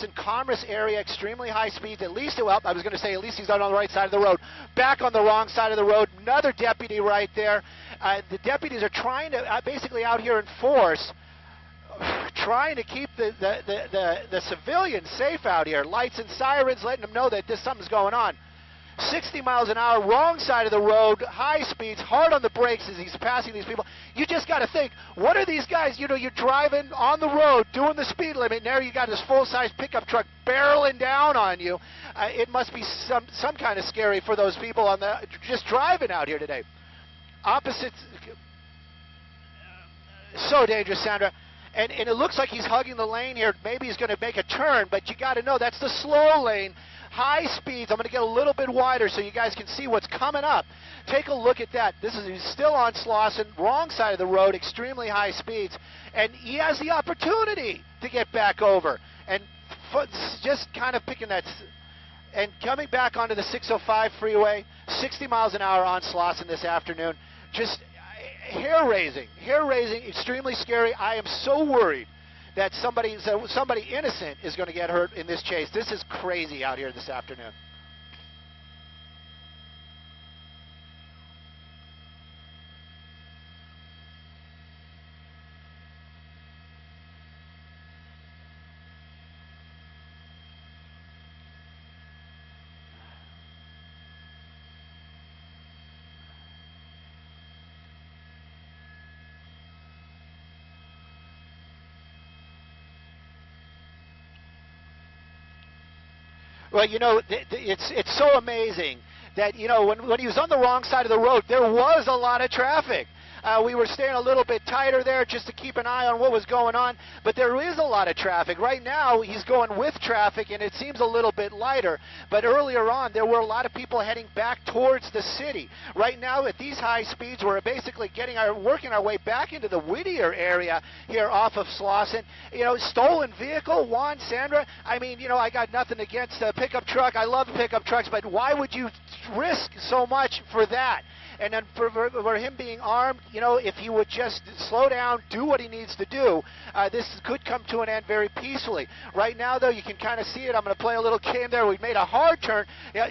in Commerce area, extremely high speeds. At least, well, I was going to say at least he's not on the right side of the road. Back on the wrong side of the road. Another deputy right there. The deputies are trying to basically out here in force, trying to keep the civilians safe out here. Lights and sirens letting them know that something's going on. 60 miles an hour, wrong side of the road, high speeds, hard on the brakes as he's passing these people. You just got to think, what are these guys? You know, you're driving on the road, doing the speed limit, and there you got this full-size pickup truck barreling down on you. It must be some kind of scary for those people on the just driving out here today. Opposites, so dangerous, Sandra. And it looks like he's hugging the lane here. Maybe he's going to make a turn, but you got to know that's the slow lane. High speeds. I'm going to get a little bit wider so you guys can see what's coming up. Take a look at that. He's still on Slauson, wrong side of the road, extremely high speeds, and he has the opportunity to get back over. And just kind of picking that and coming back onto the 605 freeway, 60 miles an hour on Slauson this afternoon. Just hair-raising, extremely scary. I am so worried that somebody innocent is going to get hurt in this chase. This is crazy out here this afternoon. Well, you know, it's so amazing that, you know, when he was on the wrong side of the road, there was a lot of traffic. We were staying a little bit tighter there just to keep an eye on what was going on, but there is a lot of traffic. Right now, he's going with traffic, and it seems a little bit lighter, but earlier on, there were a lot of people heading back towards the city. Right now, at these high speeds, we're basically working our way back into the Whittier area here off of Slauson. You know, stolen vehicle, Juan, Sandra, I mean, you know, I got nothing against a pickup truck. I love pickup trucks, but why would you risk so much for that? And then for him being armed, you know, if he would just slow down, do what he needs to do, this could come to an end very peacefully. Right now, though, you can kind of see it. I'm going to play a little game there. We've made a hard turn,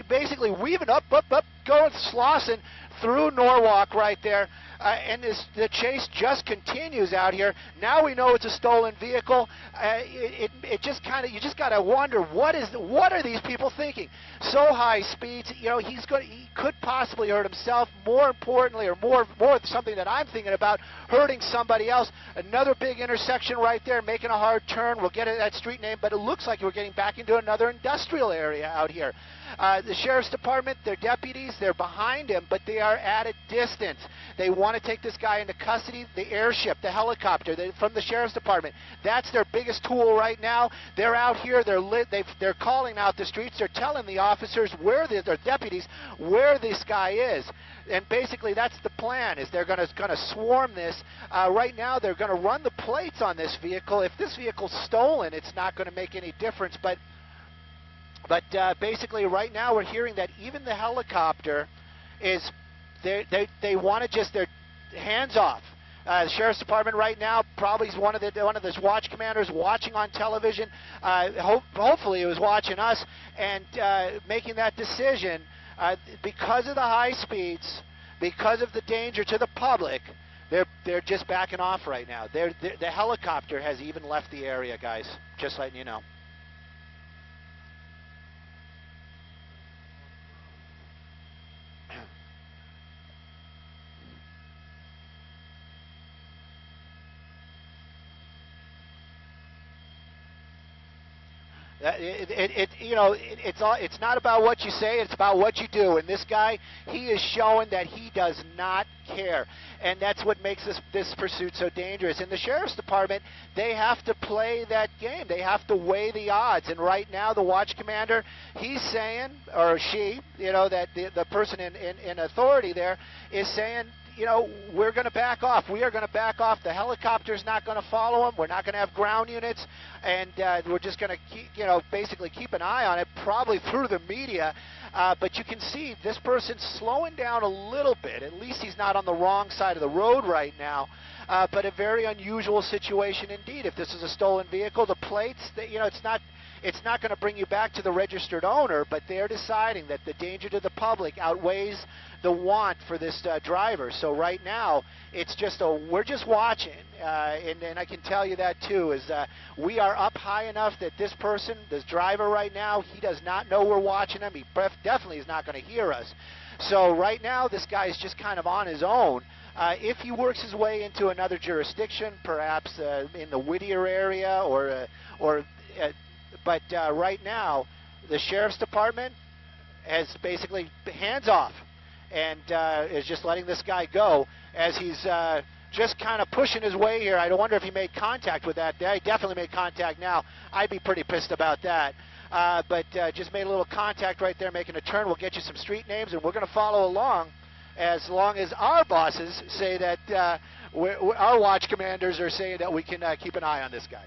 basically weaving up, going Slauson through Norwalk right there. And the chase just continues out here. Now we know it's a stolen vehicle. It just kind of, you just got to wonder what are these people thinking? So high speeds, you know, he could possibly hurt himself. More importantly, or more something that I'm thinking about, hurting somebody else. Another big intersection right there, making a hard turn. We'll get that street name, but it looks like we're getting back into another industrial area out here. The Sheriff's Department, their deputies, they're behind him, but they are at a distance. They want to take this guy into custody. The airship, the helicopter from the Sheriff's Department, that's their biggest tool right now. They're out here, they're calling out the streets, they're telling the officers, their deputies, where this guy is. And basically that's the plan, is they're going to swarm this. Right now they're going to run the plates on this vehicle. If this vehicle's stolen, it's not going to make any difference, but basically right now we're hearing that even the helicopter is, they want to just, their hands off. The Sheriff's Department right now probably is one of the watch commanders watching on television. Hopefully he was watching us and making that decision because of the high speeds, because of the danger to the public. They're just backing off right now. The helicopter has even left the area, guys. Just letting you know. It's not about what you say, it's about what you do. And this guy, he is showing that he does not care. And that's what makes this pursuit so dangerous. In the Sheriff's Department, they have to play that game. They have to weigh the odds. And right now, the watch commander, he's saying, or she, you know, that the person in authority there is saying, you know, we're going to back off. We are going to back off. The helicopter's not going to follow him. We're not going to have ground units, and we're just going to, basically keep an eye on it, probably through the media. But you can see this person's slowing down a little bit. At least he's not on the wrong side of the road right now. But a very unusual situation indeed. If this is a stolen vehicle, the plates, it's not. it's not going to bring you back to the registered owner, but they're deciding that the danger to the public outweighs the want for this driver. So right now, it's just we're just watching, and I can tell you that too, is we are up high enough that this person, this driver right now, he does not know we're watching him. He definitely is not going to hear us. So right now, this guy is just kind of on his own. If he works his way into another jurisdiction, perhaps in the Whittier area, but right now, the Sheriff's Department has basically hands off and is just letting this guy go as he's just kind of pushing his way here. I wonder if he made contact with that. He definitely made contact now. I'd be pretty pissed about that. But just made a little contact right there, making a turn. We'll get you some street names, and we're going to follow along as long as our bosses say that our watch commanders are saying that we can keep an eye on this guy.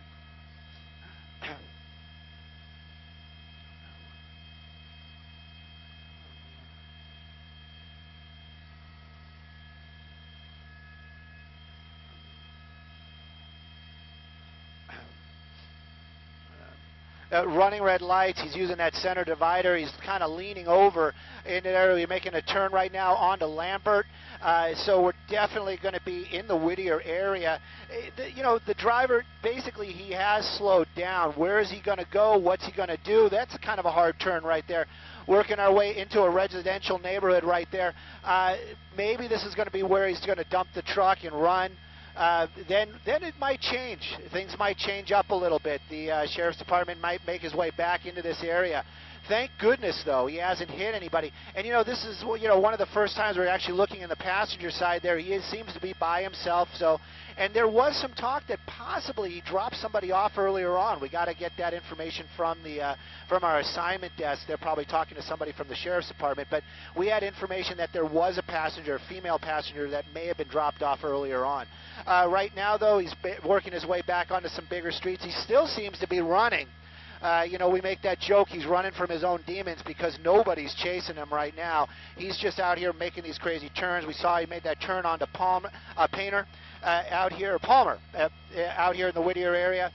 Running red lights, he's using that center divider, he's kind of leaning over in there, we're making a turn right now onto Lambert, so we're definitely going to be in the Whittier area. The driver, basically he has slowed down. Where is he going to go? What's he going to do? That's kind of a hard turn right there. Working our way into a residential neighborhood right there. Maybe this is going to be where he's going to dump the truck and run. Then it might change. Things might change up a little bit. The Sheriff's Department might make his way back into this area. Thank goodness, though, he hasn't hit anybody. And, this is, one of the first times we're actually looking in the passenger side there. He seems to be by himself. And there was some talk that possibly he dropped somebody off earlier on. We got to get that information from our assignment desk. They're probably talking to somebody from the Sheriff's Department. But we had information that there was a passenger, a female passenger, that may have been dropped off earlier on. Right now, though, he's working his way back onto some bigger streets. He still seems to be running. We make that joke, he's running from his own demons because nobody's chasing him right now. He's just out here making these crazy turns. We saw he made that turn onto Palmer out here in the Whittier area.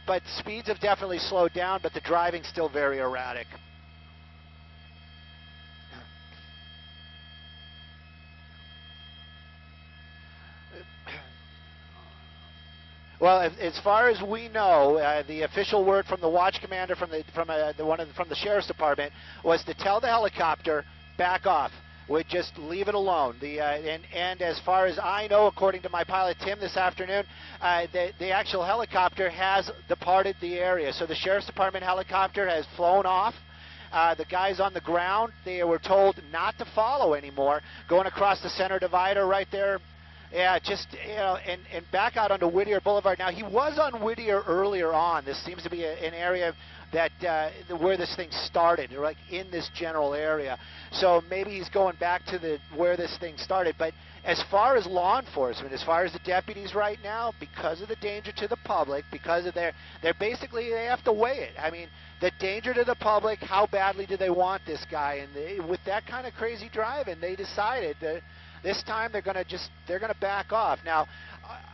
But speeds have definitely slowed down, but the driving's still very erratic. Well, as far as we know, the official word from the watch commander from the Sheriff's Department was to tell the helicopter back off. We'd just leave it alone. And as far as I know, according to my pilot Tim this afternoon, the actual helicopter has departed the area. So the Sheriff's Department helicopter has flown off. The guys on the ground, they were told not to follow anymore, going across the center divider right there. Yeah, just, and back out onto Whittier Boulevard. Now, he was on Whittier earlier on. This seems to be an area that where this thing started, like in this general area. So maybe he's going back to where this thing started. But as far as law enforcement, as far as the deputies right now, because of the danger to the public, because of they have to weigh it. I mean, the danger to the public, how badly do they want this guy? And with that kind of crazy driving, they decided that this time they're going to back off. Now,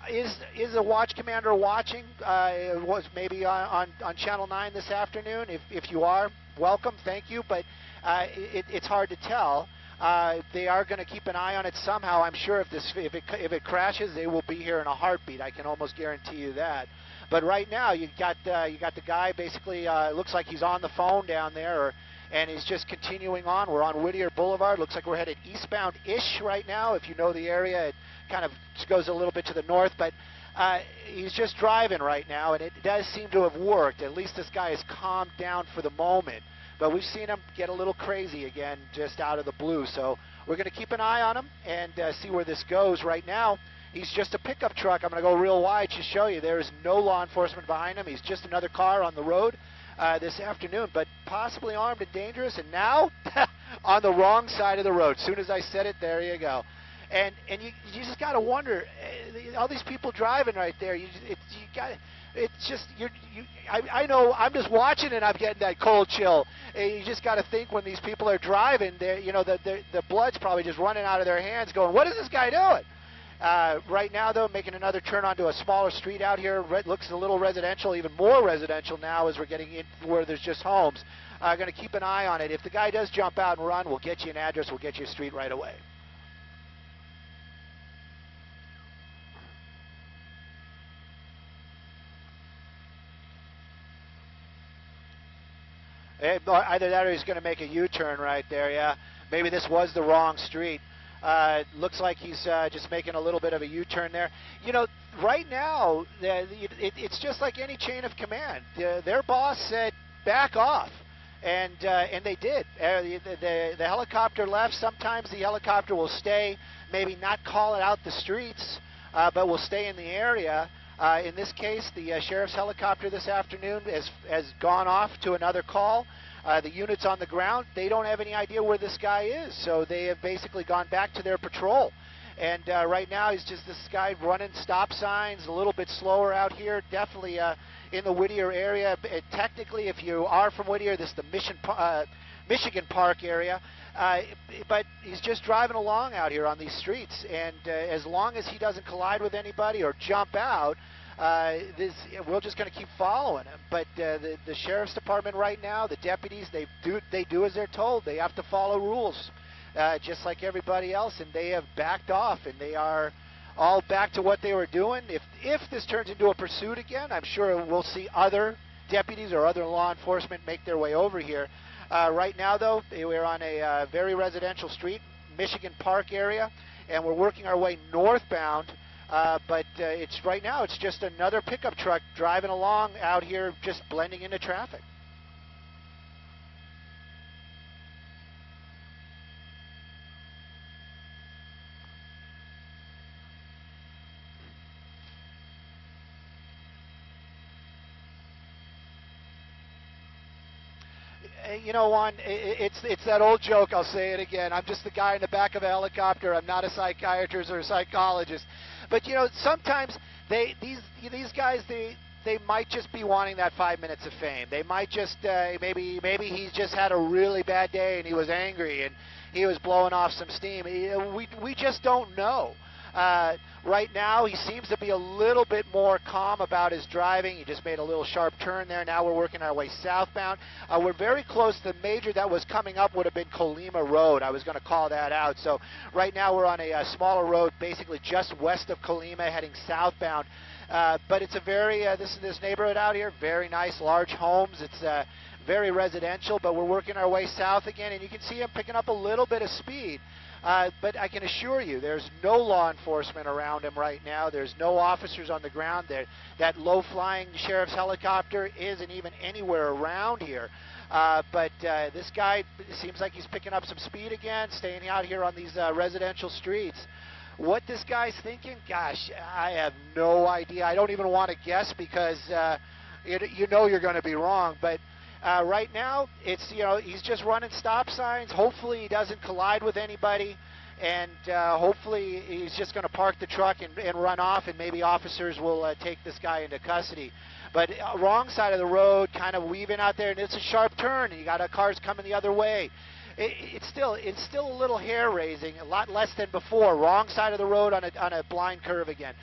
is a watch commander watching? It was maybe on Channel 9 this afternoon. If you are, welcome, thank you. But it's hard to tell. They are going to keep an eye on it somehow. I'm sure if it crashes, they will be here in a heartbeat. I can almost guarantee you that. But right now, you got the guy basically. Looks like he's on the phone down there, and he's just continuing on. We're on Whittier Boulevard. Looks like we're headed eastbound-ish right now. If you know the area, it kind of goes a little bit to the north, but he's just driving right now, and it does seem to have worked. At least this guy has calmed down for the moment. But we've seen him get a little crazy again just out of the blue. So we're going to keep an eye on him and see where this goes. Right now, he's just a pickup truck. I'm going to go real wide to show you. There is no law enforcement behind him. He's just another car on the road this afternoon, but possibly armed and dangerous. And now, on the wrong side of the road. As soon as I said it, there you go. And you just got to wonder, all these people driving right there, I know I'm just watching and I'm getting that cold chill. You just got to think when these people are driving, the blood's probably just running out of their hands going, what is this guy doing? Right now, though, making another turn onto a smaller street out here. Looks a little residential, even more residential now as we're getting in where there's just homes. Going to keep an eye on it. If the guy does jump out and run, we'll get you an address. We'll get you a street right away. Either that or he's going to make a U-turn right there, yeah. Maybe this was the wrong street. Looks like he's just making a little bit of a U-turn there. You know, right now, it's just like any chain of command. Their boss said, back off. And they did. The helicopter left. Sometimes the helicopter will stay, maybe not call it out the streets, but will stay in the area. In this case, the sheriff's helicopter this afternoon has gone off to another call. The units on the ground, they don't have any idea where this guy is, so they have basically gone back to their patrol. And right now, he's just this guy running stop signs, a little bit slower out here, definitely in the Whittier area. Technically, if you are from Whittier, this is the Michigan Park area. But he's just driving along out here on these streets, and as long as he doesn't collide with anybody or jump out, we're just going to keep following him. But the sheriff's department right now, the deputies, they do as they're told. They have to follow rules, just like everybody else, and they have backed off, and they are all back to what they were doing. If this turns into a pursuit again, I'm sure we'll see other deputies or other law enforcement make their way over here. Right now, though, we're on a very residential street, Michigan Park area, and we're working our way northbound. But right now, it's just another pickup truck driving along out here, just blending into traffic. You know, Juan, it's that old joke. I'll say it again. I'm just the guy in the back of a helicopter. I'm not a psychiatrist or a psychologist. But you know, sometimes these guys they might just be wanting that 5 minutes of fame. They might just maybe he's just had a really bad day and he was angry and he was blowing off some steam. We just don't know. Right now, he seems to be a little bit more calm about his driving. He just made a little sharp turn there. Now we're working our way southbound. We're very close. The major that was coming up would have been Colima Road. I was going to call that out. So right now we're on a smaller road, basically just west of Colima, heading southbound. But it's a very, this neighborhood out here, very nice, large homes. It's very residential, but we're working our way south again, and you can see him picking up a little bit of speed. But I can assure you, there's no law enforcement around him right now. There's no officers on the ground. That low-flying sheriff's helicopter isn't even anywhere around here. But this guy, it seems like he's picking up some speed again, staying out here on these residential streets. What this guy's thinking, gosh, I have no idea. I don't even want to guess because you know you're going to be wrong. But right now, it's, you know, he's just running stop signs. Hopefully he doesn't collide with anybody, and hopefully he's just going to park the truck and run off, and maybe officers will take this guy into custody. But wrong side of the road, kind of weaving out there, and it's a sharp turn, and you got cars coming the other way. It's still a little hair-raising, a lot less than before. Wrong side of the road on a blind curve again.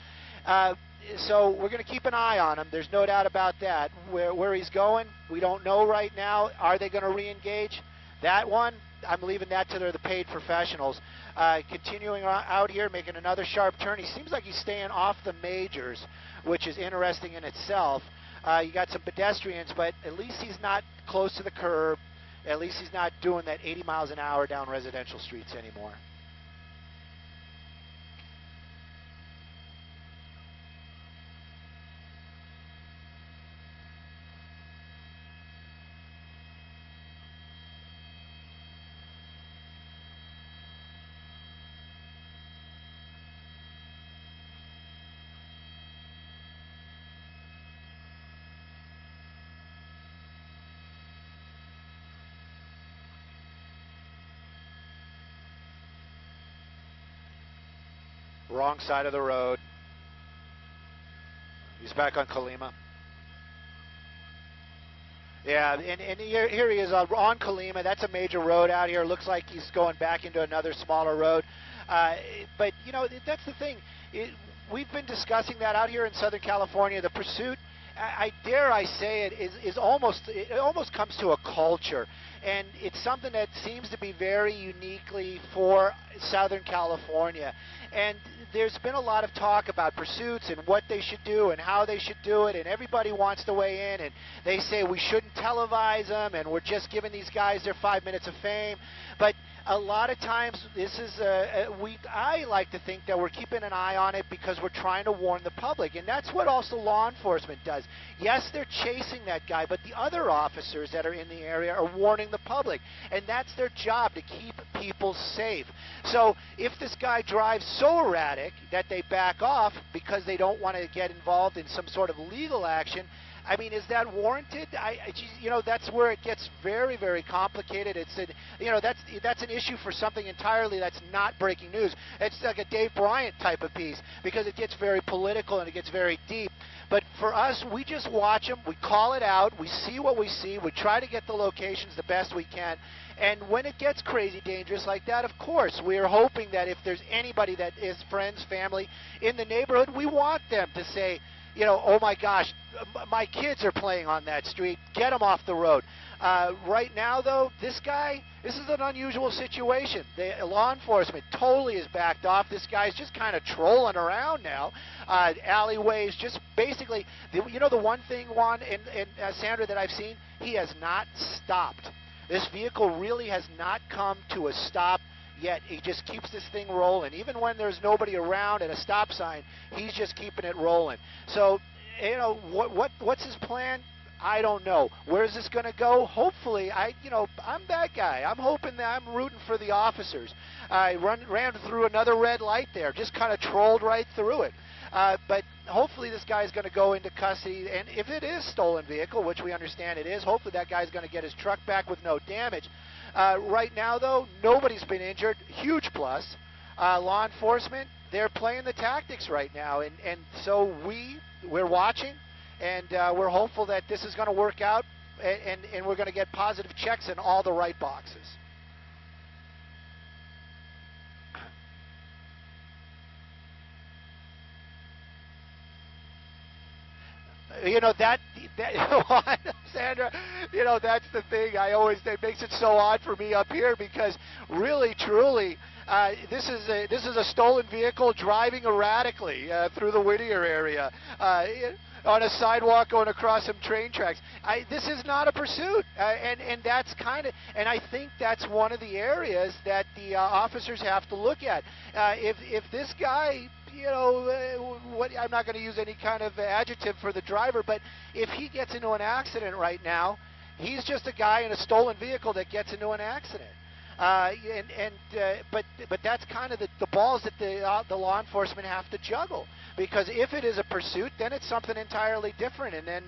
So we're going to keep an eye on him. There's no doubt about that. Where he's going, we don't know right now. Are they going to re-engage? That one, I'm leaving that to the paid professionals. Continuing out here, making another sharp turn. He seems like he's staying off the majors, which is interesting in itself. You got some pedestrians, but at least he's not close to the curb. At least he's not doing that 80 miles an hour down residential streets anymore. Wrong side of the road. He's back on Colima. Yeah, and here he is on Colima. That's a major road out here. Looks like he's going back into another smaller road. But, you know, that's the thing. We've been discussing that out here in Southern California. The pursuit, I dare I say it, is almost, it almost comes to a culture. And it's something that seems to be very uniquely for Southern California. And there's been a lot of talk about pursuits and what they should do and how they should do it, and everybody wants to weigh in, and they say we shouldn't televise them, and we're just giving these guys their 5 minutes of fame. But a lot of times, this is I like to think that we're keeping an eye on it because we're trying to warn the public, and that's what also law enforcement does. Yes, they're chasing that guy, but the other officers that are in the area are warning the public, and that's their job, to keep people safe. So if this guy drives so erratic that they back off because they don't want to get involved in some sort of legal action, I mean, is that warranted? You know, that's where it gets very, very complicated. You know, that's an issue for something entirely that's not breaking news. It's like a Dave Bryant type of piece because it gets very political and it gets very deep. But for us, we just watch them, we call it out, we see what we see, we try to get the locations the best we can. And when it gets crazy dangerous like that, of course, we are hoping that if there's anybody that is friends, family in the neighborhood, we want them to say, you know, oh my gosh, my kids are playing on that street, get them off the road. Right now, though, this is an unusual situation. The law enforcement totally is backed off. This guy's just kind of trolling around now. Alleyways, just basically, you know, the one thing, Juan and Sandra, that I've seen, he has not stopped. This vehicle really has not come to a stop yet. He just keeps this thing rolling. Even when there's nobody around at a stop sign, he's just keeping it rolling. So, you know, what's his plan? I don't know. Where's this going to go? Hopefully, you know, I'm that guy. I'm hoping that I'm rooting for the officers. I ran through another red light there, just kind of trolled right through it. But hopefully this guy's going to go into custody, and if it is stolen vehicle, which we understand it is, hopefully that guy's going to get his truck back with no damage. Right now, though, nobody's been injured. Huge plus. Law enforcement, they're playing the tactics right now, and so we're watching, and we're hopeful that this is going to work out, and we're going to get positive checks in all the right boxes. You know, Sandra, you know, that's the thing. That makes it so odd for me up here because really, truly, this is a stolen vehicle driving erratically through the Whittier area on a sidewalk going across some train tracks. This is not a pursuit, and that's and I think that's one of the areas that the officers have to look at. If this guy, you know, I'm not going to use any kind of adjective for the driver, but if he gets into an accident right now, he's just a guy in a stolen vehicle that gets into an accident. But that's kind of the balls that the law enforcement have to juggle, because if it is a pursuit, then it's something entirely different, and then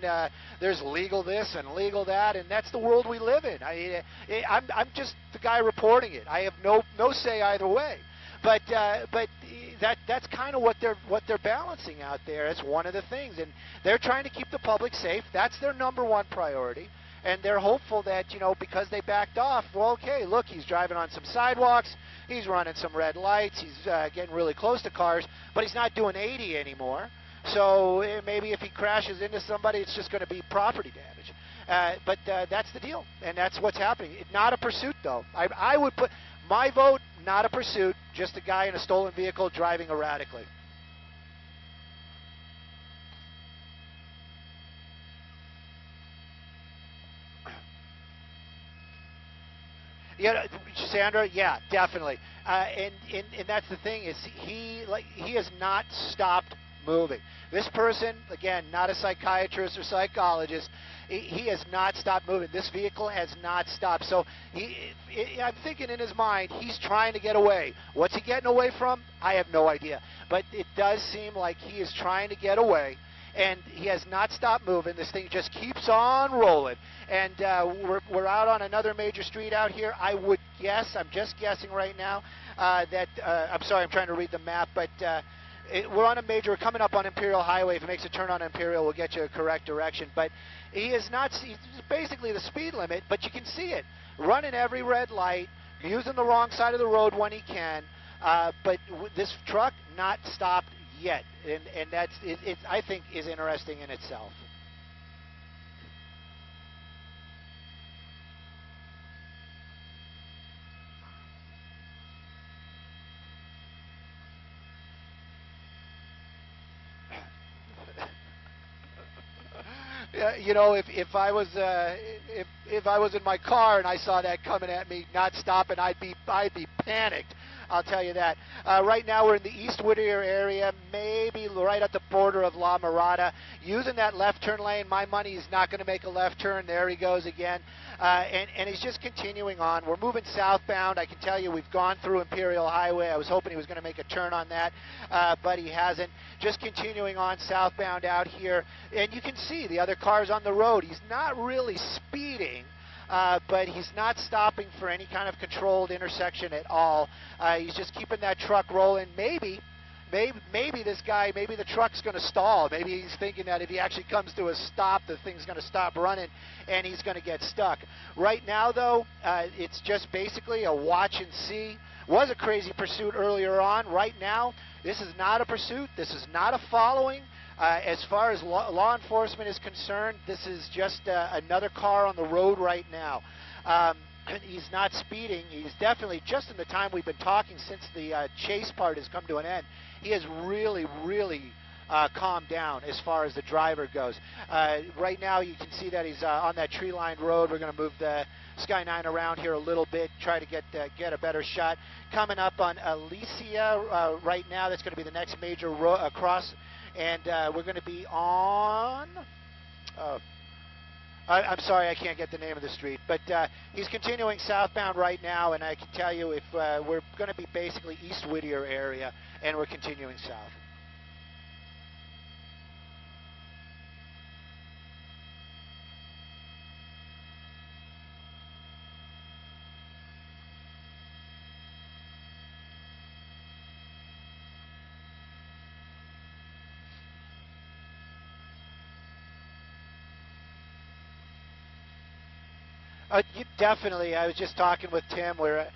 there's legal this and legal that, and that's the world we live in. I'm just the guy reporting it. I have no say either way. But that's kind of what they're balancing out there. It's one of the things, and they're trying to keep the public safe. That's their number one priority, and they're hopeful that, you know, because they backed off. Well, okay, look, he's driving on some sidewalks, he's running some red lights, he's getting really close to cars, but he's not doing 80 anymore. So maybe if he crashes into somebody, it's just going to be property damage. But that's the deal, and that's what's happening. Not a pursuit, though. I would put my vote, not a pursuit, just a guy in a stolen vehicle driving erratically. Yeah, Sandra, yeah, definitely. And that's the thing, is he has not stopped moving. This person, again, not a psychiatrist or psychologist, he has not stopped moving. This vehicle has not stopped. So I'm thinking in his mind, he's trying to get away. What's he getting away from? I have no idea. But it does seem like he is trying to get away, and he has not stopped moving. This thing just keeps on rolling. And we're out on another major street out here. I would guess, I'm just guessing right now, that, I'm sorry, I'm trying to read the map, but we're on a major, we're coming up on Imperial Highway. If it makes a turn on Imperial, we'll get you a correct direction. But he is not, he's basically the speed limit, but you can see it. Running every red light, using the wrong side of the road when he can. But this truck not stopped yet. And that's, it, I think, is interesting in itself. You know, if I was if I was in my car and I saw that coming at me, not stopping, I'd be panicked. I'll tell you that. Right now we're in the East Whittier area, maybe right at the border of La Mirada. Using that left turn lane, my money is not going to make a left turn. There he goes again. And he's just continuing on. We're moving southbound. I can tell you we've gone through Imperial Highway. I was hoping he was going to make a turn on that, but he hasn't. Just continuing on southbound out here. And you can see the other cars on the road. He's not really speeding. But he's not stopping for any kind of controlled intersection at all. He's just keeping that truck rolling. Maybe this guy, maybe the truck's going to stall. Maybe he's thinking that if he actually comes to a stop, the thing's going to stop running and he's going to get stuck. Right now, though, it's just basically a watch and see. Was a crazy pursuit earlier on. Right now, this is not a pursuit. This is not a following. As far as law enforcement is concerned, this is just another car on the road right now. He's not speeding. He's definitely, just in the time we've been talking since the chase part has come to an end, he has really, really calmed down as far as the driver goes. Right now you can see that he's on that tree-lined road. We're going to move the Sky9 around here a little bit, try to get a better shot. Coming up on Alicia right now, that's going to be the next major cross. And we're going to be on, I'm sorry, I can't get the name of the street, but he's continuing southbound right now, and I can tell you if we're going to be basically East Whittier area, and we're continuing south. Definitely. I was just talking with Tim. We're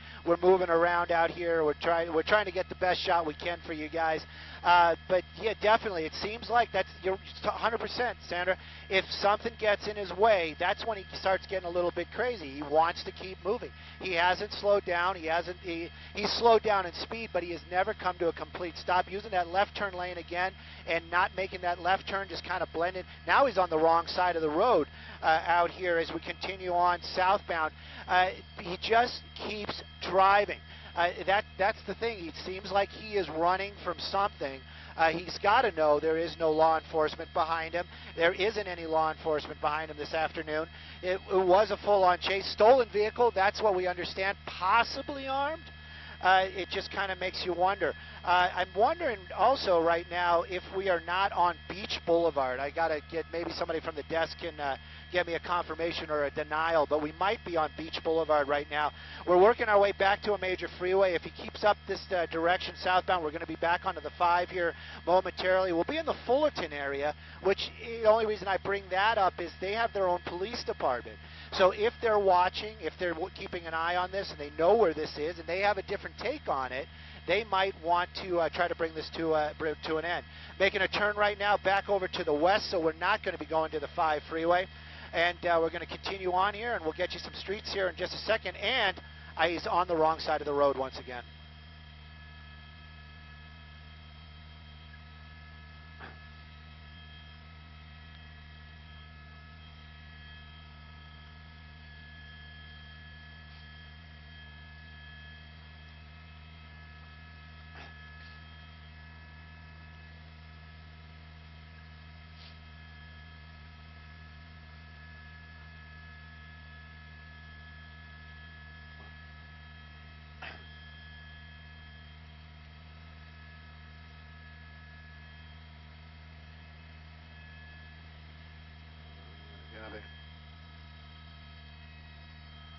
moving around out here. We're trying to get the best shot we can for you guys. But yeah, definitely. It seems like you're 100%, Sandra. If something gets in his way, that's when he starts getting a little bit crazy. He wants to keep moving. He hasn't slowed down. He's slowed down in speed, but he has never come to a complete stop. Using that left turn lane again and not making that left turn, just kind of blended. Now he's on the wrong side of the road out here as we continue on southbound. He just keeps driving. That's the thing. It seems like he is running from something. He's got to know there is no law enforcement behind him. There isn't any law enforcement behind him this afternoon. It was a full-on chase. Stolen vehicle, that's what we understand. Possibly armed. It just kind of makes you wonder. I'm wondering also right now if we are not on Beach Boulevard. I got to get, maybe somebody from the desk can get me a confirmation or a denial, but we might be on Beach Boulevard right now. We're working our way back to a major freeway. If he keeps up this direction southbound, we're going to be back onto the 5 here momentarily. We'll be in the Fullerton area, which the only reason I bring that up is they have their own police department. So if they're watching, if they're keeping an eye on this and they know where this is and they have a different take on it, they might want to try to bring this to an end. Making a turn right now back over to the west, so we're not going to be going to the 5 freeway. And we're going to continue on here, and we'll get you some streets here in just a second. And he's on the wrong side of the road once again.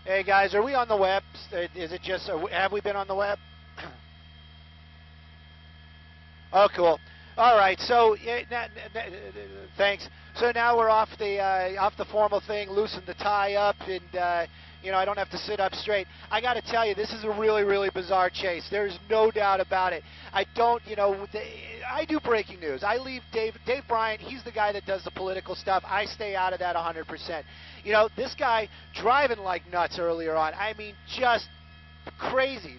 Hey guys, are we on the web? Is it just, have we been on the web? Oh, cool. All right. So, thanks. So now we're off the formal thing. Loosen the tie up, and I don't have to sit up straight. I got to tell you, this is a really, really bizarre chase. There's no doubt about it. I don't, I do breaking news. I leave Dave Bryant. He's the guy that does the political stuff. I stay out of that 100%. This guy driving like nuts earlier on. I mean, just crazy.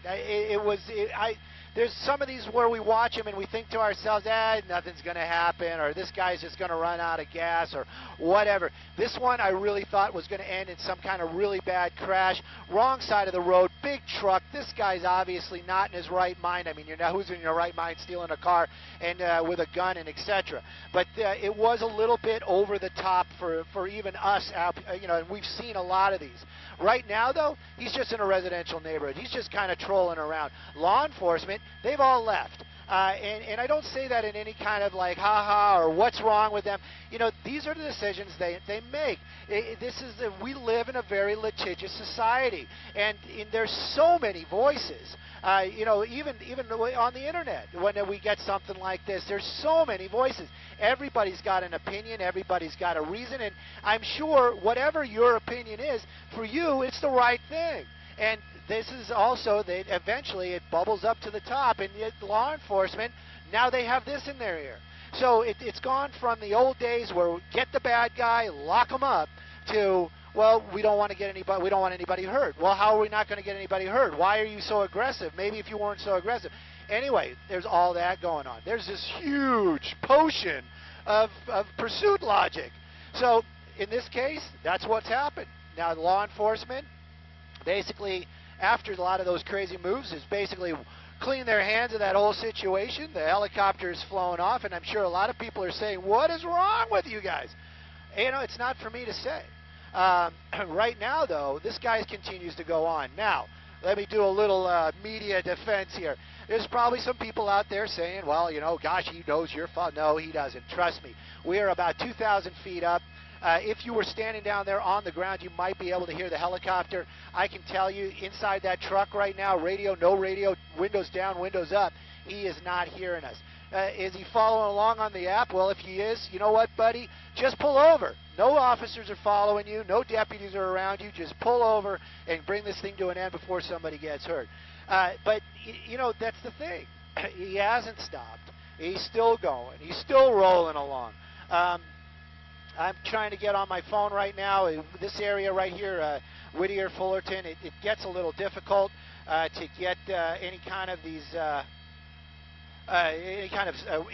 There's some of these where we watch him and we think to ourselves, nothing's going to happen, or this guy's just going to run out of gas, or whatever. This one I really thought was going to end in some kind of really bad crash. Wrong side of the road, big truck. This guy's obviously not in his right mind. I mean, who's in your right mind stealing a car and with a gun and etc. But it was a little bit over the top for even us, and we've seen a lot of these. Right now, though, he's just in a residential neighborhood. He's just kind of trolling around. Law enforcement, they've all left. And I don't say that in any kind of like, ha-ha, or what's wrong with them. These are the decisions they make. We live in a very litigious society. And there's so many voices. Even on the internet, when we get something like this, there's so many voices. Everybody's got an opinion. Everybody's got a reason. And I'm sure whatever your opinion is, for you, it's the right thing. And this is also, eventually it bubbles up to the top, and yet law enforcement, now they have this in their ear. So it's gone from the old days where get the bad guy, lock him up, to, well, we don't want anybody hurt. Well, how are we not going to get anybody hurt? Why are you so aggressive? Maybe if you weren't so aggressive. Anyway, there's all that going on. There's this huge potion of pursuit logic. So in this case, that's what's happened. Now, law enforcement, basically, after a lot of those crazy moves, is basically clean their hands of that whole situation. The helicopter is flown off, and I'm sure a lot of people are saying, what is wrong with you guys? It's not for me to say. Right now, though, this guy continues to go on. Now, let me do a little media defense here. There's probably some people out there saying, well, gosh, he knows your fault. No, he doesn't. Trust me. We are about 2,000 feet up. If you were standing down there on the ground, you might be able to hear the helicopter. I can tell you, inside that truck right now, radio, no radio, windows down, windows up, he is not hearing us. Is he following along on the app? Well, if he is, you know what, buddy? Just pull over. No officers are following you. No deputies are around you. Just pull over and bring this thing to an end before somebody gets hurt. But, that's the thing. He hasn't stopped. He's still going. He's still rolling along. I'm trying to get on my phone right now. This area right here, Whittier, Fullerton, it gets a little difficult to get any kind of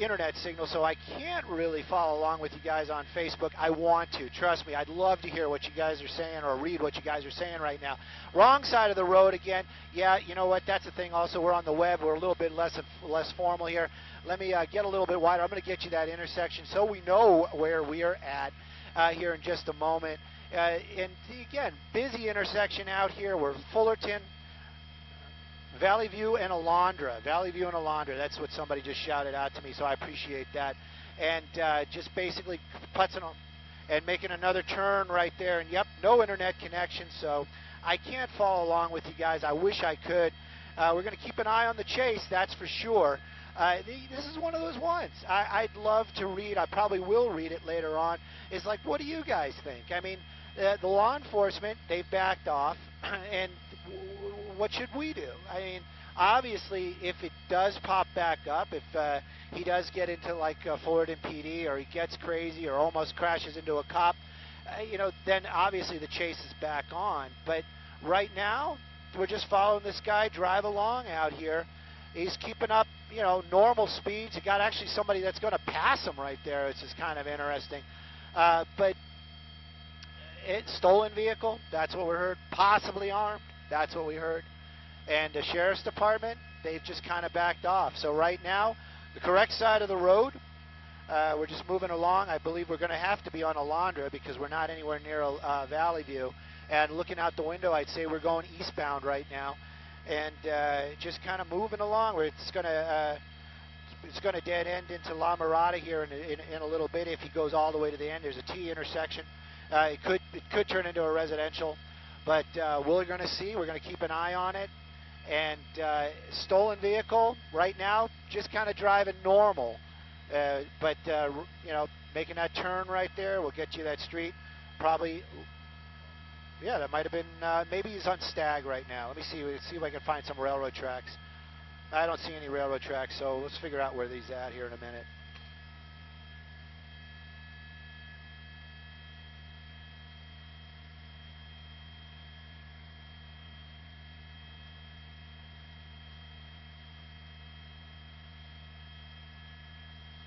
internet signal, so I can't really follow along with you guys on Facebook. I want to. Trust me, I'd love to hear what you guys are saying or read what you guys are saying right now. Wrong side of the road again. Yeah, you know what? That's the thing also. We're on the web. We're a little bit less formal here. Let me get a little bit wider. I'm going to get you that intersection so we know where we are at here in just a moment. And again, busy intersection out here. We're Fullerton, Valley View, and Alondra. Valley View and Alondra. That's what somebody just shouted out to me, so I appreciate that. And just basically putzing on and making another turn right there. And, yep, no internet connection, so I can't follow along with you guys. I wish I could. We're going to keep an eye on the chase, that's for sure. This is one of those ones. I'd love to read. I probably will read it later on. It's like, what do you guys think? I mean, the law enforcement, they've backed off, and what should we do? I mean, obviously, if it does pop back up, if he does get into like Fullerton PD, or he gets crazy or almost crashes into a cop, then obviously the chase is back on. But right now, we're just following this guy drive along out here. He's keeping up, normal speeds. You got actually somebody that's going to pass him right there, which is kind of interesting. But stolen vehicle, that's what we heard. Possibly armed, that's what we heard. And the sheriff's department, they've just kind of backed off. So right now, the correct side of the road, we're just moving along. I believe we're going to have to be on Alondra because we're not anywhere near Valley View. And looking out the window, I'd say we're going eastbound right now. And just kind of moving along where it's going to dead end into La Mirada here in a little bit. If he goes all the way to the end, there's a T intersection. It could turn into a residential, but we're going to see. We're going to keep an eye on it, And stolen vehicle right now, just kind of driving normal. But you know, making that turn right there will get you that street. Probably, yeah, that might have been, maybe he's on Stag right now. Let me see if I can find some railroad tracks. I don't see any railroad tracks, so let's figure out where he's at here in a minute.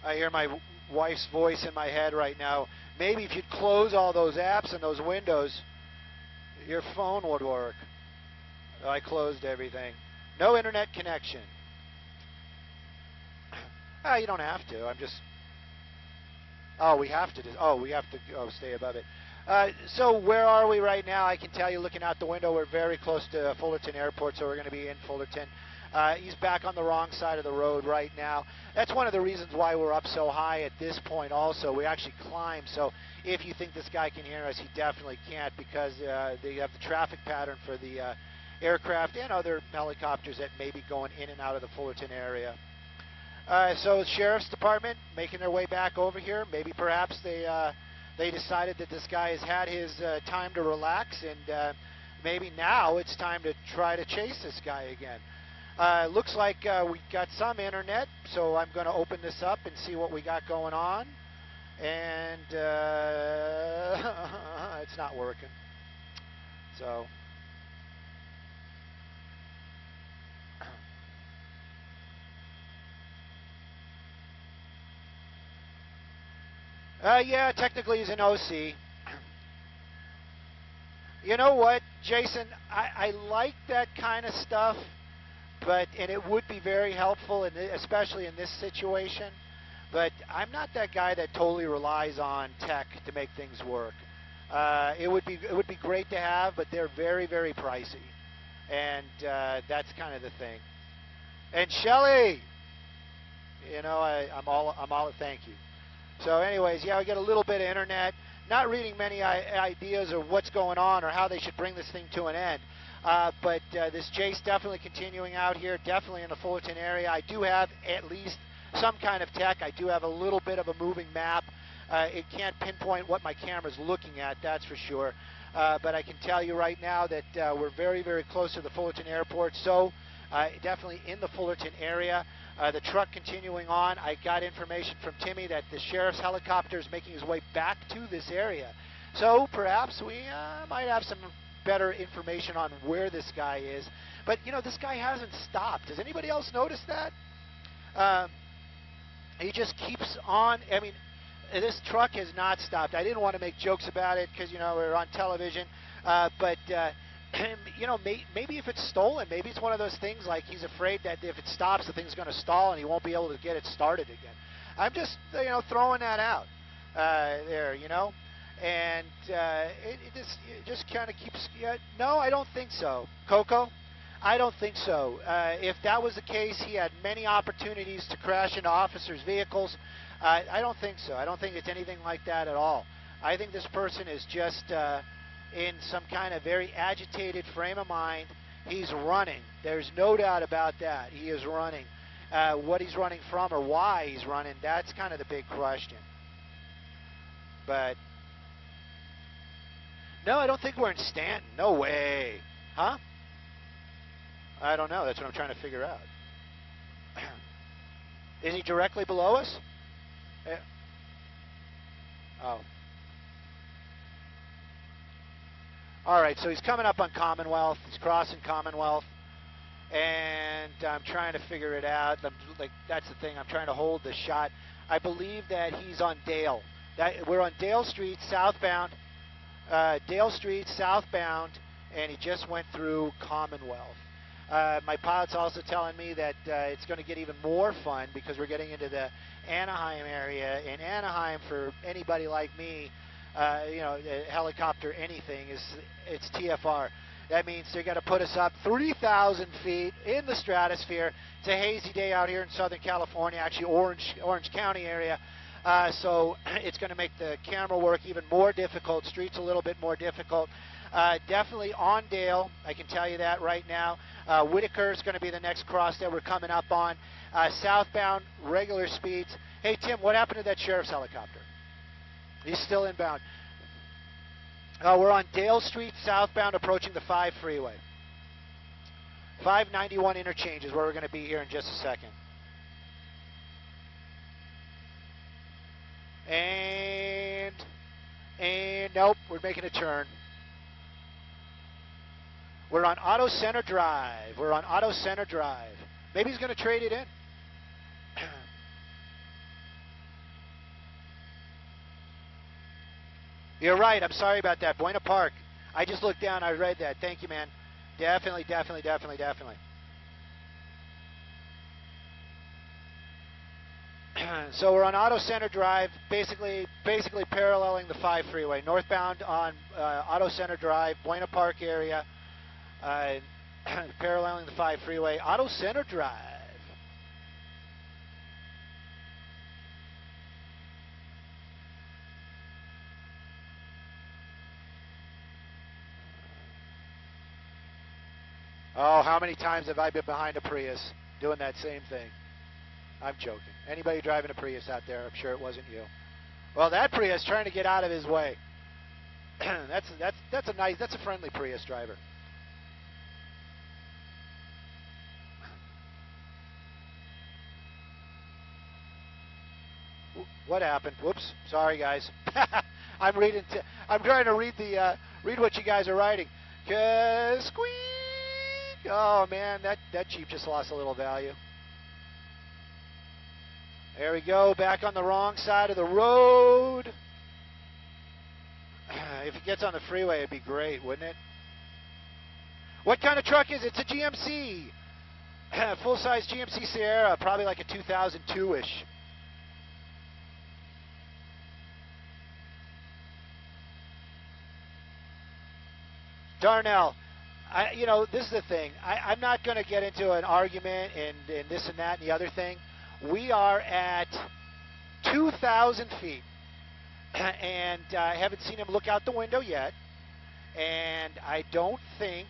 I hear my wife's voice in my head right now. Maybe if you'd close all those apps and those windows, your phone would work. I closed everything. No internet connection. You don't have to. I'm just... Oh, we have to. We have to stay above it. So where are we right now? I can tell you, looking out the window, we're very close to Fullerton Airport, so we're going to be in Fullerton. He's back on the wrong side of the road right now. That's one of the reasons why we're up so high at this point also. We actually climb, so if you think this guy can hear us, he definitely can't, because they have the traffic pattern for the aircraft and other helicopters that may be going in and out of the Fullerton area. So the Sheriff's Department making their way back over here. Maybe perhaps they decided that this guy has had his time to relax, and maybe now it's time to try to chase this guy again. Looks like we got some internet, so I'm going to open this up and see what we got going on. And it's not working. So yeah, technically he's an OC. You know what, Jason? I like that kind of stuff. And it would be very helpful, especially in this situation. But I'm not that guy that totally relies on tech to make things work. It would be great to have, but they're very, very pricey, and that's kind of the thing. And Shelly, you know, I'm all thank you. So, anyways, yeah, we get a little bit of internet. Not reading many ideas of what's going on or how they should bring this thing to an end. But this chase definitely continuing out here, definitely in the Fullerton area. I do have at least some kind of tech. I do have a little bit of a moving map. It can't pinpoint what my camera's looking at, that's for sure. But I can tell you right now that we're very, very close to the Fullerton Airport. So definitely in the Fullerton area. The truck continuing on. I got information from Timmy that the sheriff's helicopter is making his way back to this area. So perhaps we might have some better information on where this guy is. But, you know, this guy hasn't stopped. Does anybody else notice that? He just keeps on. I mean, this truck has not stopped. I didn't want to make jokes about it because, you know, we're on television. But you know, maybe if it's stolen, maybe it's one of those things like he's afraid that if it stops, the thing's going to stall and he won't be able to get it started again. I'm just, you know, throwing that out there, you know. And it just kind of keeps... no, I don't think so. Coco? I don't think so. If that was the case, he had many opportunities to crash into officers' vehicles. I don't think so. I don't think it's anything like that at all. I think this person is just in some kind of very agitated frame of mind. He's running. There's no doubt about that. He is running. What he's running from or why he's running, that's kind of the big question. But... no, I don't think we're in Stanton. No way. Huh? I don't know. That's what I'm trying to figure out. Is he directly below us? Oh. All right, so he's coming up on Commonwealth. He's crossing Commonwealth. And I'm trying to figure it out. That's the thing. I'm trying to hold the shot. I believe that he's on Dale. We're on Dale Street, southbound. Dale Street, southbound, and he just went through Commonwealth. My pilot's also telling me that it's going to get even more fun because we're getting into the Anaheim area. In Anaheim, for anybody like me, you know, helicopter anything, it's TFR. That means they're going to put us up 3,000 feet in the stratosphere. It's a hazy day out here in Southern California, actually Orange County area. So it's going to make the camera work even more difficult, streets a little bit more difficult. Definitely on Dale, I can tell you that right now. Whitaker is going to be the next cross that we're coming up on. Southbound, regular speeds. Hey, Tim, what happened to that sheriff's helicopter? He's still inbound. We're on Dale Street, southbound, approaching the 5 freeway. 591 interchange is where we're going to be here in just a second. And nope, we're making a turn. We're on Auto Center Drive. We're on Auto Center Drive. Maybe he's going to trade it in. You're right. I'm sorry about that. Buena Park. I just looked down. I read that. Thank you, man. Definitely. So we're on Auto Center Drive, basically paralleling the 5 freeway. Northbound on Auto Center Drive, Buena Park area, paralleling the 5 freeway. Auto Center Drive. Oh, how many times have I been behind a Prius doing that same thing? I'm joking. Anybody driving a Prius out there, I'm sure it wasn't you. Well, that Prius trying to get out of his way. That's a friendly Prius driver. What happened? Whoops. Sorry, guys. I'm trying to read what you guys are writing. Squeak. Oh man, that Jeep just lost a little value. There we go, back on the wrong side of the road. If it gets on the freeway, it'd be great, wouldn't it? What kind of truck is it? It's a GMC. Full-size GMC Sierra, probably like a 2002-ish. Darnell, this is the thing. I'm not going to get into an argument and this and that and the other thing. We are at 2,000 feet, and I haven't seen him look out the window yet, and I don't think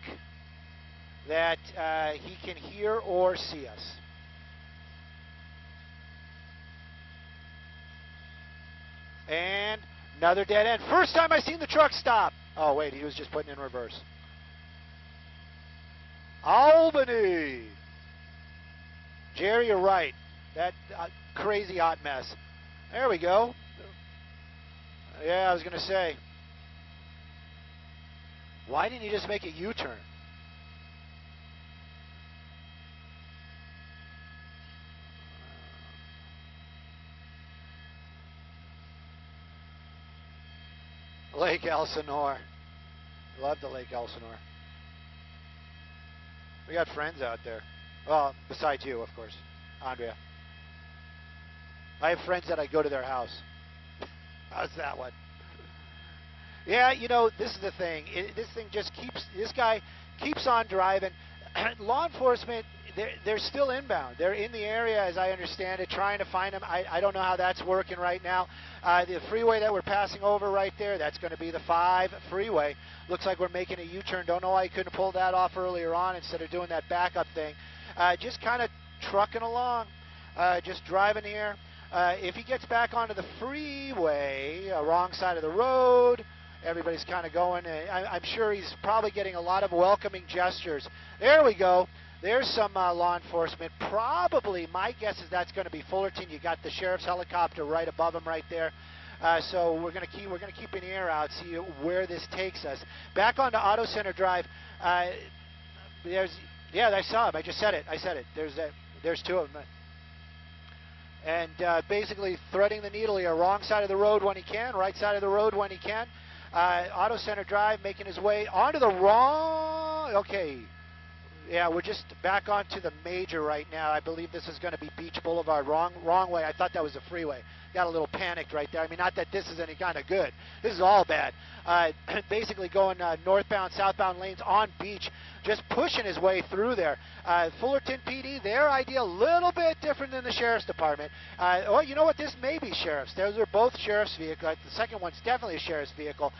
that he can hear or see us. And another dead end. First time I seen the truck stop. Oh, wait, he was just putting in reverse. Albany. Jerry, you're right. That crazy hot mess. There we go. Yeah, I was going to say. Why didn't you just make a U-turn? Lake Elsinore. Love the Lake Elsinore. We got friends out there. Well, besides you, of course. Andrea. I have friends that I go to their house. How's that one? Yeah, this is the thing. This guy keeps on driving. Law enforcement, they're still inbound. They're in the area, as I understand it, trying to find him. I don't know how that's working right now. The freeway that we're passing over right there, that's going to be the 5 freeway. Looks like we're making a U-turn. Don't know why he couldn't pull that off earlier on instead of doing that backup thing. Just kind of trucking along, just driving here. If he gets back onto the freeway, wrong side of the road, everybody's kind of going. I'm sure he's probably getting a lot of welcoming gestures. There we go. There's some law enforcement. Probably, my guess is that's going to be Fullerton. You got the sheriff's helicopter right above him right there. So we're going to keep an ear out, see where this takes us. Back onto Auto Center Drive. Yeah, I saw him. I just said it. There's 2 of them. And basically threading the needle here. Wrong side of the road when he can, right side of the road when he can. Auto Center Drive making his way onto the wrong. Okay. Yeah, we're just back onto the major right now. I believe this is going to be Beach Boulevard. Wrong way. I thought that was the freeway. Got a little panicked right there. I mean, not that this is any kind of good. This is all bad. Basically going northbound, southbound lanes on Beach. just pushing his way through there. Fullerton PD, their idea a little bit different than the Sheriff's Department. Oh, you know what? This may be Sheriff's. Those are both Sheriff's vehicles. The second one's definitely a Sheriff's vehicle.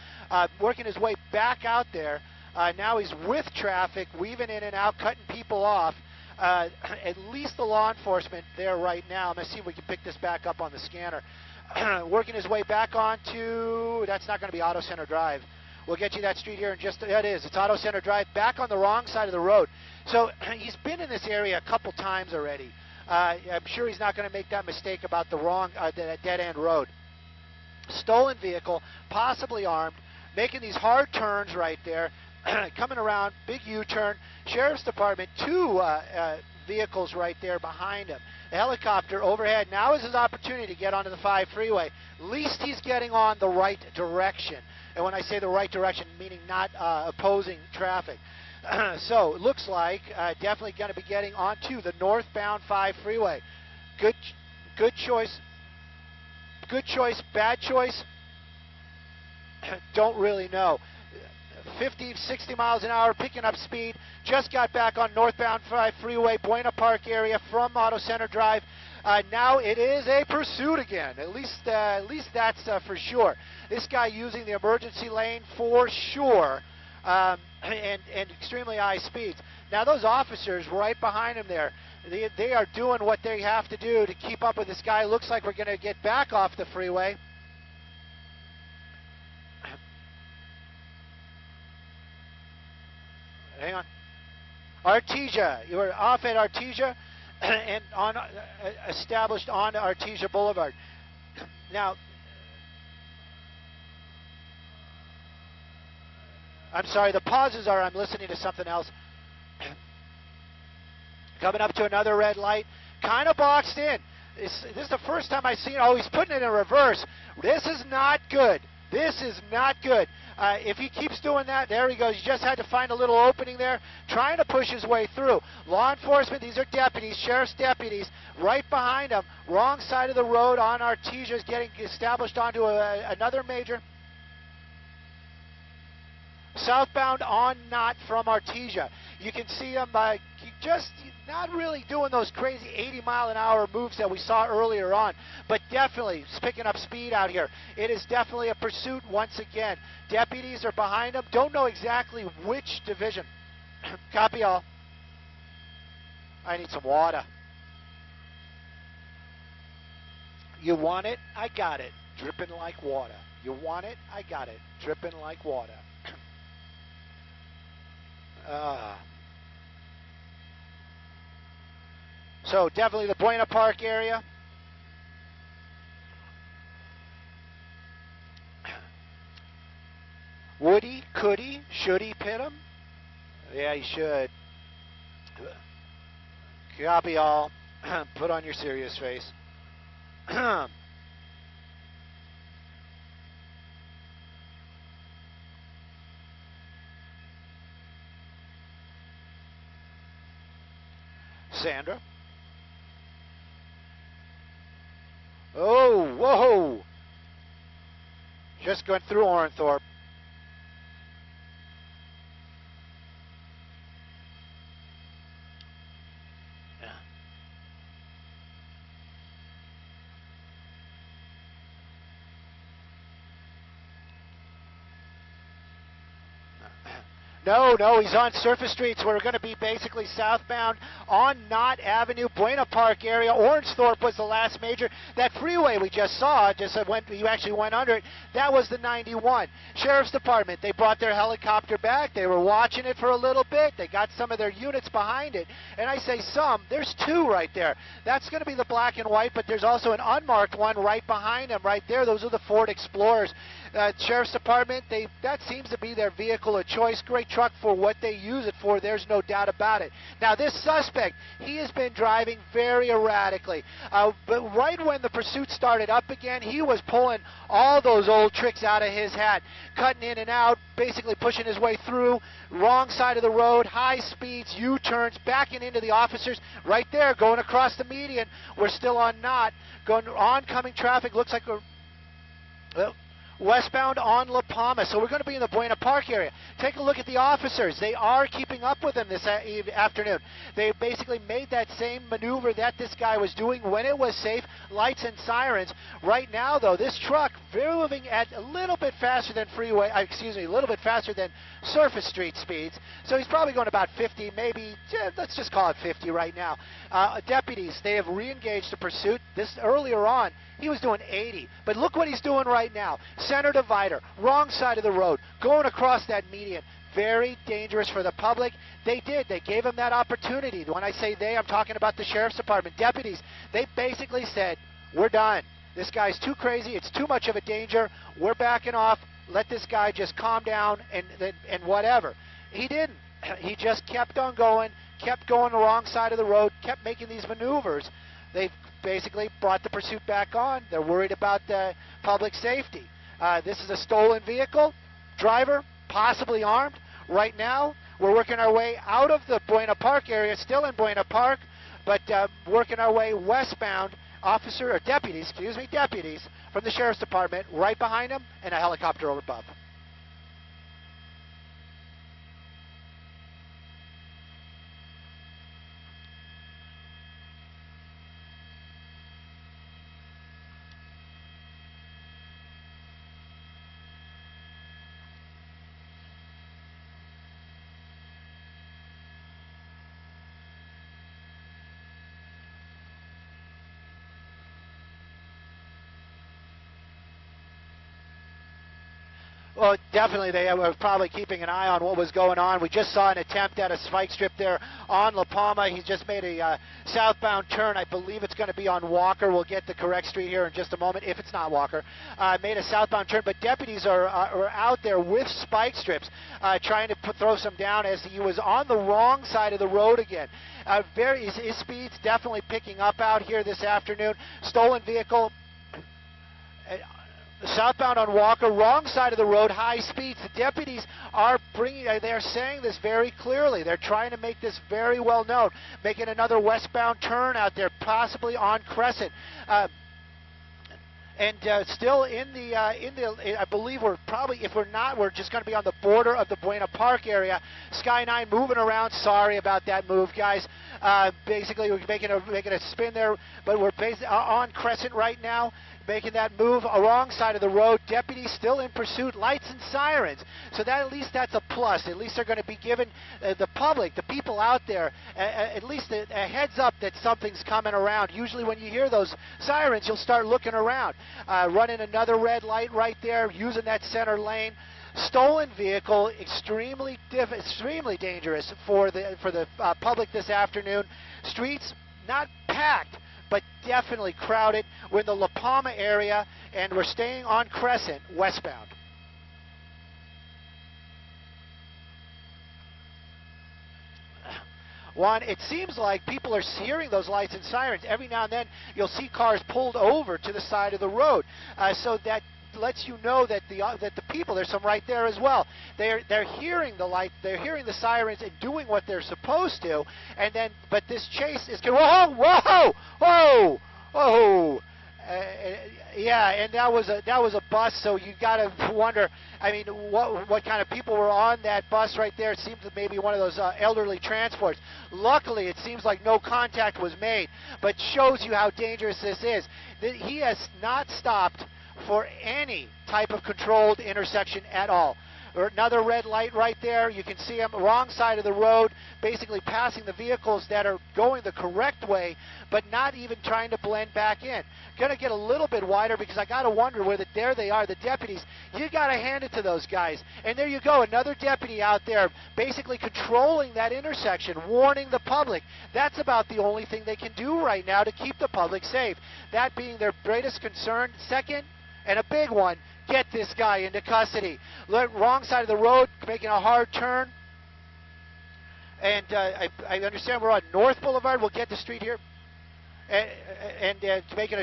Working his way back out there. Now he's with traffic, weaving in and out, cutting people off. At least the law enforcement there right now. I'm going to see if we can pick this back up on the scanner. Working his way back onto, that's not going to be Auto Center Drive. We'll get you that street here in just, that is, it's Auto Center Drive, back on the wrong side of the road. So he's been in this area a couple times already. I'm sure he's not going to make that mistake about the wrong, the dead-end road. Stolen vehicle, possibly armed, making these hard turns right there. Coming around, big U-turn. Sheriff's Department, two vehicles right there behind him. The helicopter overhead. Now is his opportunity to get onto the 5 freeway. At least he's getting on the right direction. And when I say the right direction, meaning not opposing traffic. So it looks like definitely going to be getting onto the northbound 5 freeway. Good choice. Good choice. Bad choice. Don't really know. 50, 60 miles an hour, picking up speed. Just got back on northbound 5 freeway, Buena Park area from Auto Center Drive. Now it is a pursuit again. At least that's for sure. This guy using the emergency lane for sure, and extremely high speeds. Now those officers right behind him there, they are doing what they have to do to keep up with this guy. Looks like we're going to get back off the freeway. Hang on. Artesia. You were off at Artesia and on established on Artesia Boulevard. Now, I'm sorry, the pauses are I'm listening to something else. Coming up to another red light. Kind of boxed in. This is the first time I've seen, oh, he's putting it in reverse. This is not good. This is not good. If he keeps doing that, there he goes. He just had to find a little opening there, trying to push his way through. Law enforcement, these are deputies, sheriff's deputies, right behind him, wrong side of the road on Artesia, is getting established onto another major. Southbound on Knott from Artesia. You can see him just not really doing those crazy 80-mile-an-hour moves that we saw earlier on, but definitely picking up speed out here. It is definitely a pursuit once again. Deputies are behind him. Don't know exactly which division. Copy all. I need some water. You want it? I got it. Dripping like water. You want it? I got it. Dripping like water. So definitely the Buena Park area. Would he? Could he? Should he pit him? Yeah, he should. Copy all. Put on your serious face. Sandra. Oh, whoa. Just going through Orenthorpe. No, he's on surface streets. We're going to be basically southbound on Knott Avenue, Buena Park area. Orangethorpe was the last major. That freeway we just saw, you actually went under it, that was the 91. Sheriff's Department, they brought their helicopter back. They were watching it for a little bit. They got some of their units behind it. And I say some, there's two right there. That's going to be the black and white, but there's also an unmarked one right behind them right there. Those are the Ford Explorers. Sheriff's Department, that seems to be their vehicle of choice. Great truck for what they use it for. There's no doubt about it. Now, this suspect, he has been driving very erratically. But right when the pursuit started up again, he was pulling all those old tricks out of his hat, cutting in and out, basically pushing his way through, wrong side of the road, high speeds, U-turns, backing into the officers. Right there, going across the median. We're still on Knott. Going oncoming traffic. Looks like westbound on La Palma. So we're going to be in the Buena Park area. Take a look at the officers. They are keeping up with them this afternoon. They basically made that same maneuver that this guy was doing when it was safe, lights and sirens. Right now, though, this truck moving at a little bit faster than a little bit faster than surface street speeds. So he's probably going about 50, maybe, let's just call it 50 right now. Deputies, they have re-engaged the pursuit. This earlier on, he was doing 80. But look what he's doing right now. Center divider, wrong side of the road, going across that median. Very dangerous for the public. They gave him that opportunity. When I say they, I'm talking about the Sheriff's Department. Deputies, they basically said, we're done. This guy's too crazy. It's too much of a danger. We're backing off. Let this guy just calm down and whatever. He didn't. He just kept on going, kept going the wrong side of the road, kept making these maneuvers. They've basically brought the pursuit back on. They're worried about public safety. This is a stolen vehicle. Driver, possibly armed. Right now, we're working our way out of the Buena Park area, still in Buena Park, but working our way westbound. Deputies from the Sheriff's Department right behind him and a helicopter over above. Well, definitely they were probably keeping an eye on what was going on. We just saw an attempt at a spike strip there on La Palma. He just made a southbound turn. I believe it's going to be on Walker. We'll get the correct street here in just a moment, if it's not Walker. Made a southbound turn, but deputies are out there with spike strips trying to throw some down as he was on the wrong side of the road again. His speed's definitely picking up out here this afternoon. Stolen vehicle. Southbound on Walker, wrong side of the road, high speeds. The deputies are they're saying this very clearly. They're trying to make this very well known. Making another westbound turn out there, possibly on Crescent. Still I believe we're probably, if we're not, we're just going to be on the border of the Buena Park area. Sky 9 moving around. Sorry about that move, guys. Basically, we're making a spin there, but we're on Crescent right now. Making that move, wrong side of the road. Deputies still in pursuit, lights and sirens. So that at least that's a plus. At least they're going to be giving the public, the people out there, at least a heads up that something's coming around. Usually when you hear those sirens, you'll start looking around. Running another red light right there, using that center lane. Stolen vehicle, extremely dangerous for the public this afternoon. Streets not packed, but definitely crowded. We're in the La Palma area, and we're staying on Crescent, westbound. Juan, it seems like people are hearing those lights and sirens. Every now and then, you'll see cars pulled over to the side of the road, so that lets you know that the people, there's some right there as well. They're hearing the light, they're hearing the sirens and doing what they're supposed to. And then, but this chase is yeah, and that was a bus. So you got to wonder. I mean, what kind of people were on that bus right there? It seemed to maybe one of those elderly transports. Luckily, it seems like no contact was made, but shows you how dangerous this is. He has not stopped for any type of controlled intersection at all. Another red light right there. You can see him wrong side of the road, basically passing the vehicles that are going the correct way, but not even trying to blend back in. Going to get a little bit wider because I got to wonder whether there they are, the deputies. You got to hand it to those guys. And there you go, another deputy out there basically controlling that intersection, warning the public. That's about the only thing they can do right now to keep the public safe. That being their greatest concern. Second, and a big one, get this guy into custody. Wrong side of the road, making a hard turn. And I understand we're on North Boulevard. We'll get the street here. and making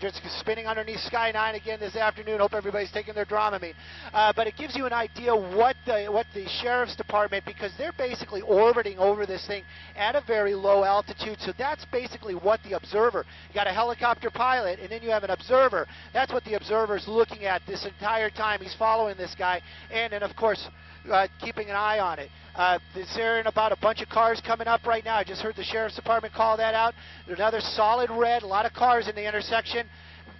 just spinning underneath Sky 9 again this afternoon. Hope everybody's taking their Dramamine. But it gives you an idea what the sheriff's department, because they're basically orbiting over this thing at a very low altitude. So that's basically what the observer. You got a helicopter pilot, and then you have an observer. That's what the observer's looking at this entire time. He's following this guy, and of course, keeping an eye on it. They're in about a bunch of cars coming up right now. I just heard the sheriff's department call that out. There's another solid red, a lot of cars in the intersection,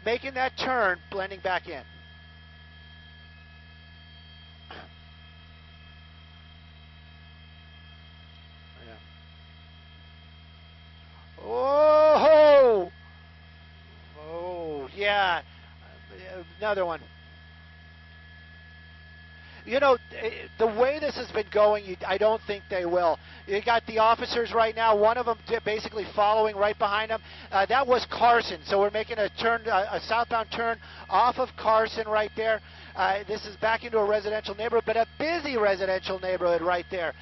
making that turn, blending back in. Oh, oh, yeah, another one. You know, the way this has been going, I don't think they will. You got the officers right now, one of them basically following right behind them. That was Carson, so we're making a turn, a southbound turn off of Carson right there. This is back into a residential neighborhood, but a busy residential neighborhood right there.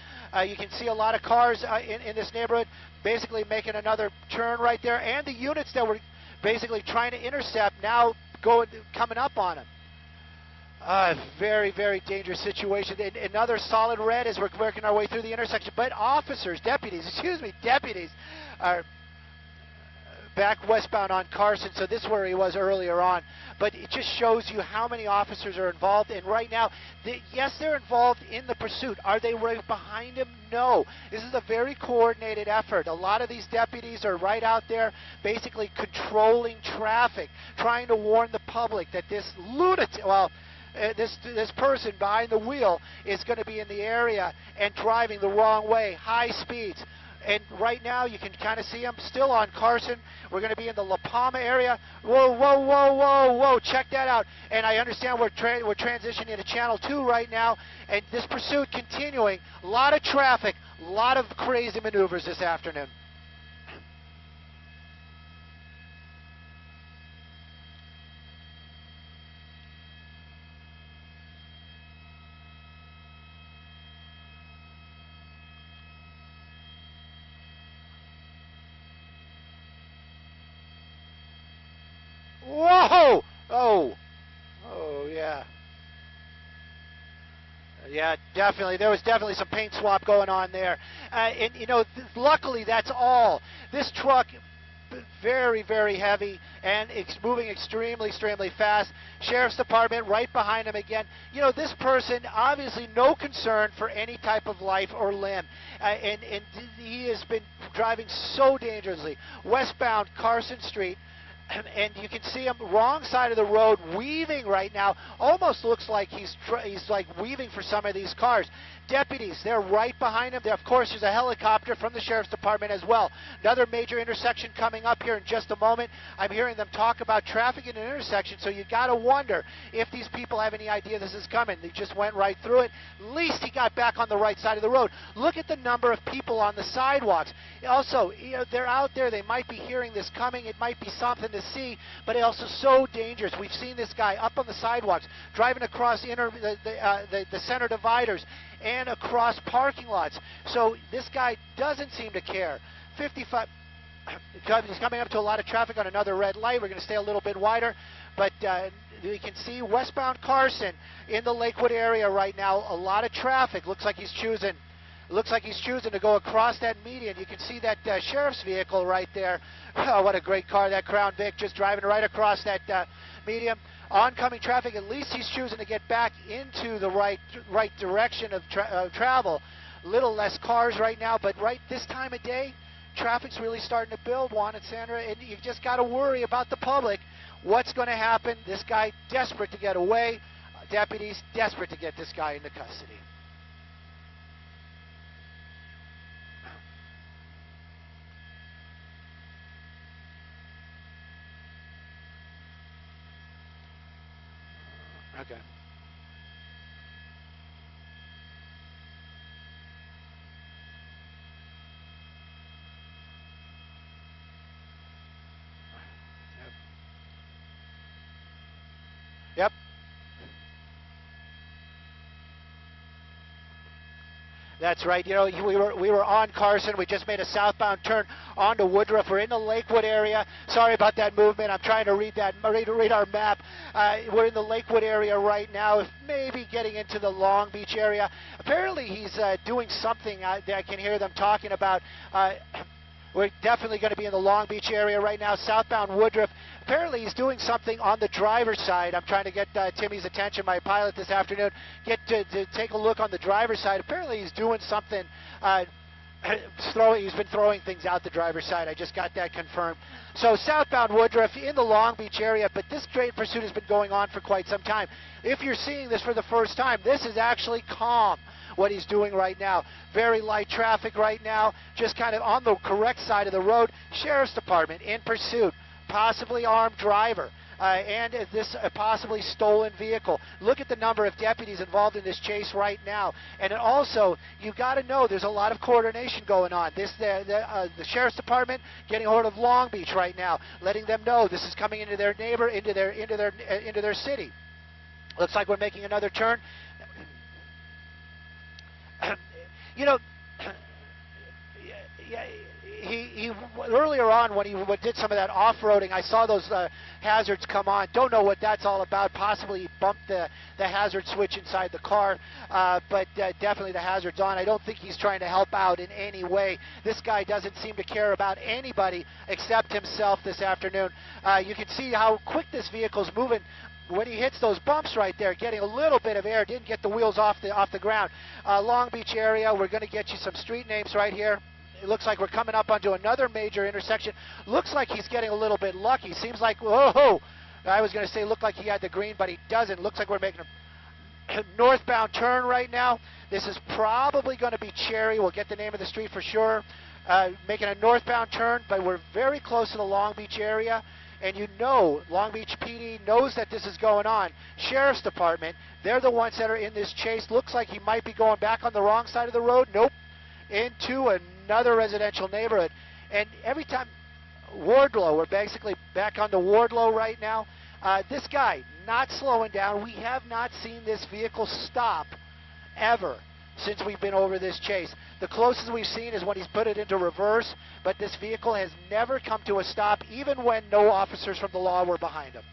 You can see a lot of cars in this neighborhood basically making another turn right there, and the units that were basically trying to intercept now coming up on them. Very, very dangerous situation. Another solid red as we're working our way through the intersection. But deputies are back westbound on Carson, so this is where he was earlier on. But it just shows you how many officers are involved. And right now, yes, they're involved in the pursuit. Are they right behind him? No. This is a very coordinated effort. A lot of these deputies are right out there basically controlling traffic, trying to warn the public that this lunatic, this person behind the wheel is going to be in the area and driving the wrong way, high speeds. And right now you can kind of see him still on Carson. We're going to be in the La Palma area. Whoa, whoa, whoa, whoa, whoa, check that out. And I understand we're transitioning to Channel 2 right now, and this pursuit continuing. A lot of traffic, a lot of crazy maneuvers this afternoon. Whoa! Oh! Oh, yeah. Yeah, definitely. There was definitely some paint swap going on there. And, you know, luckily that's all. This truck, very, very heavy, and it's moving extremely, extremely fast. Sheriff's Department right behind him again. You know, this person, obviously no concern for any type of life or limb. And he has been driving so dangerously. Westbound Carson Street. And you can see him wrong side of the road, weaving right now. Almost looks like he's like weaving for some of these cars. Deputies, they're right behind him. There, of course, there's a helicopter from the Sheriff's Department as well. Another major intersection coming up here in just a moment. I'm hearing them talk about traffic in an intersection, so you got to wonder if these people have any idea this is coming. They just went right through it. At least he got back on the right side of the road. Look at the number of people on the sidewalks. Also, you know, they're out there. They might be hearing this coming. It might be something to see, but it's also so dangerous. We've seen this guy up on the sidewalks, driving across the center dividers and across parking lots. So this guy doesn't seem to care. 55. He's coming up to a lot of traffic on another red light. We're going to stay a little bit wider, but we can see westbound Carson in the Lakewood area right now. A lot of traffic. Looks like he's choosing to go across that median. You can see that sheriff's vehicle right there. Oh, what a great car, that Crown Vic, just driving right across that median. Oncoming traffic, at least he's choosing to get back into the right direction of travel. A little less cars right now, but right this time of day, traffic's really starting to build, Juan and Sandra, and you've just got to worry about the public. What's going to happen? This guy desperate to get away. Deputies desperate to get this guy into custody. Okay. Yep. That's right. You know, we were on Carson. We just made a southbound turn onto Woodruff. We're in the Lakewood area. Sorry about that movement. I'm trying to read our map. We're in the Lakewood area right now. If maybe getting into the Long Beach area. Apparently, he's doing something that I can hear them talking about. We're definitely going to be in the Long Beach area right now, southbound Woodruff. Apparently, he's doing something on the driver's side. I'm trying to get Timmy's attention, my pilot this afternoon, to take a look on the driver's side. Apparently, he's doing something. He's been throwing things out the driver's side. I just got that confirmed. So southbound Woodruff in the Long Beach area, but this train pursuit has been going on for quite some time. If you're seeing this for the first time, this is actually calm, what he's doing right now. Very light traffic right now, just kind of on the correct side of the road. Sheriff's Department in pursuit, possibly armed driver. And this possibly stolen vehicle. Look at the number of deputies involved in this chase right now. And also, you got to know there's a lot of coordination going on. The Sheriff's Department getting hold of Long Beach right now, letting them know this is coming into their into their city. Looks like we're making another turn. You know, he earlier on when he did some of that off-roading, I saw those hazards come on. Don't know what that's all about. Possibly he bumped the hazard switch inside the car, but definitely the hazard's on. I don't think he's trying to help out in any way. This guy doesn't seem to care about anybody except himself this afternoon. You can see how quick this vehicle's moving. When he hits those bumps right there, getting a little bit of air, didn't get the wheels off the ground. Long Beach area, we're going to get you some street names right here. It looks like we're coming up onto another major intersection. Looks like he's getting a little bit lucky. Seems like, whoa, I was going to say looked like he had the green, but he doesn't. Looks like we're making a northbound turn right now. This is probably going to be Cherry. We'll get the name of the street for sure. Making a northbound turn, but we're very close to the Long Beach area. And you know, Long Beach PD knows that this is going on. Sheriff's Department, they're the ones that are in this chase. Looks like he might be going back on the wrong side of the road. Nope. Into another residential neighborhood. And every time, Wardlow, we're basically back on the Wardlow right now. This guy, not slowing down. We have not seen this vehicle stop ever since we've been over this chase. The closest we've seen is when he's put it into reverse, but this vehicle has never come to a stop, even when no officers from the law were behind him.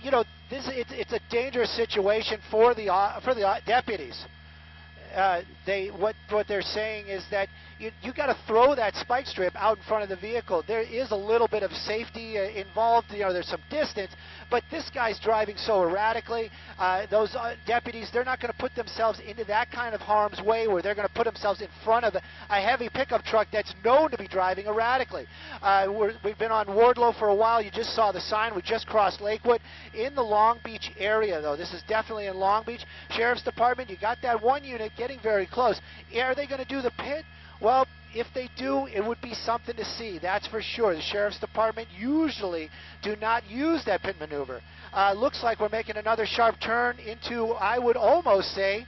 You know, it's a dangerous situation for the deputies. What they're saying is that you got to throw that spike strip out in front of the vehicle. There is a little bit of safety involved. You know, there's some distance, but this guy's driving so erratically. Those deputies, they're not going to put themselves into that kind of harm's way where they're going to put themselves in front of a heavy pickup truck that's known to be driving erratically. We've been on Wardlow for a while. You just saw the sign. We just crossed Lakewood. In the Long Beach area, though, this is definitely in Long Beach. Sheriff's Department, you got that one unit getting very close. Are they going to do the pit? Well, if they do, it would be something to see, that's for sure. The Sheriff's Department usually do not use that pit maneuver. Looks like we're making another sharp turn into, I would almost say,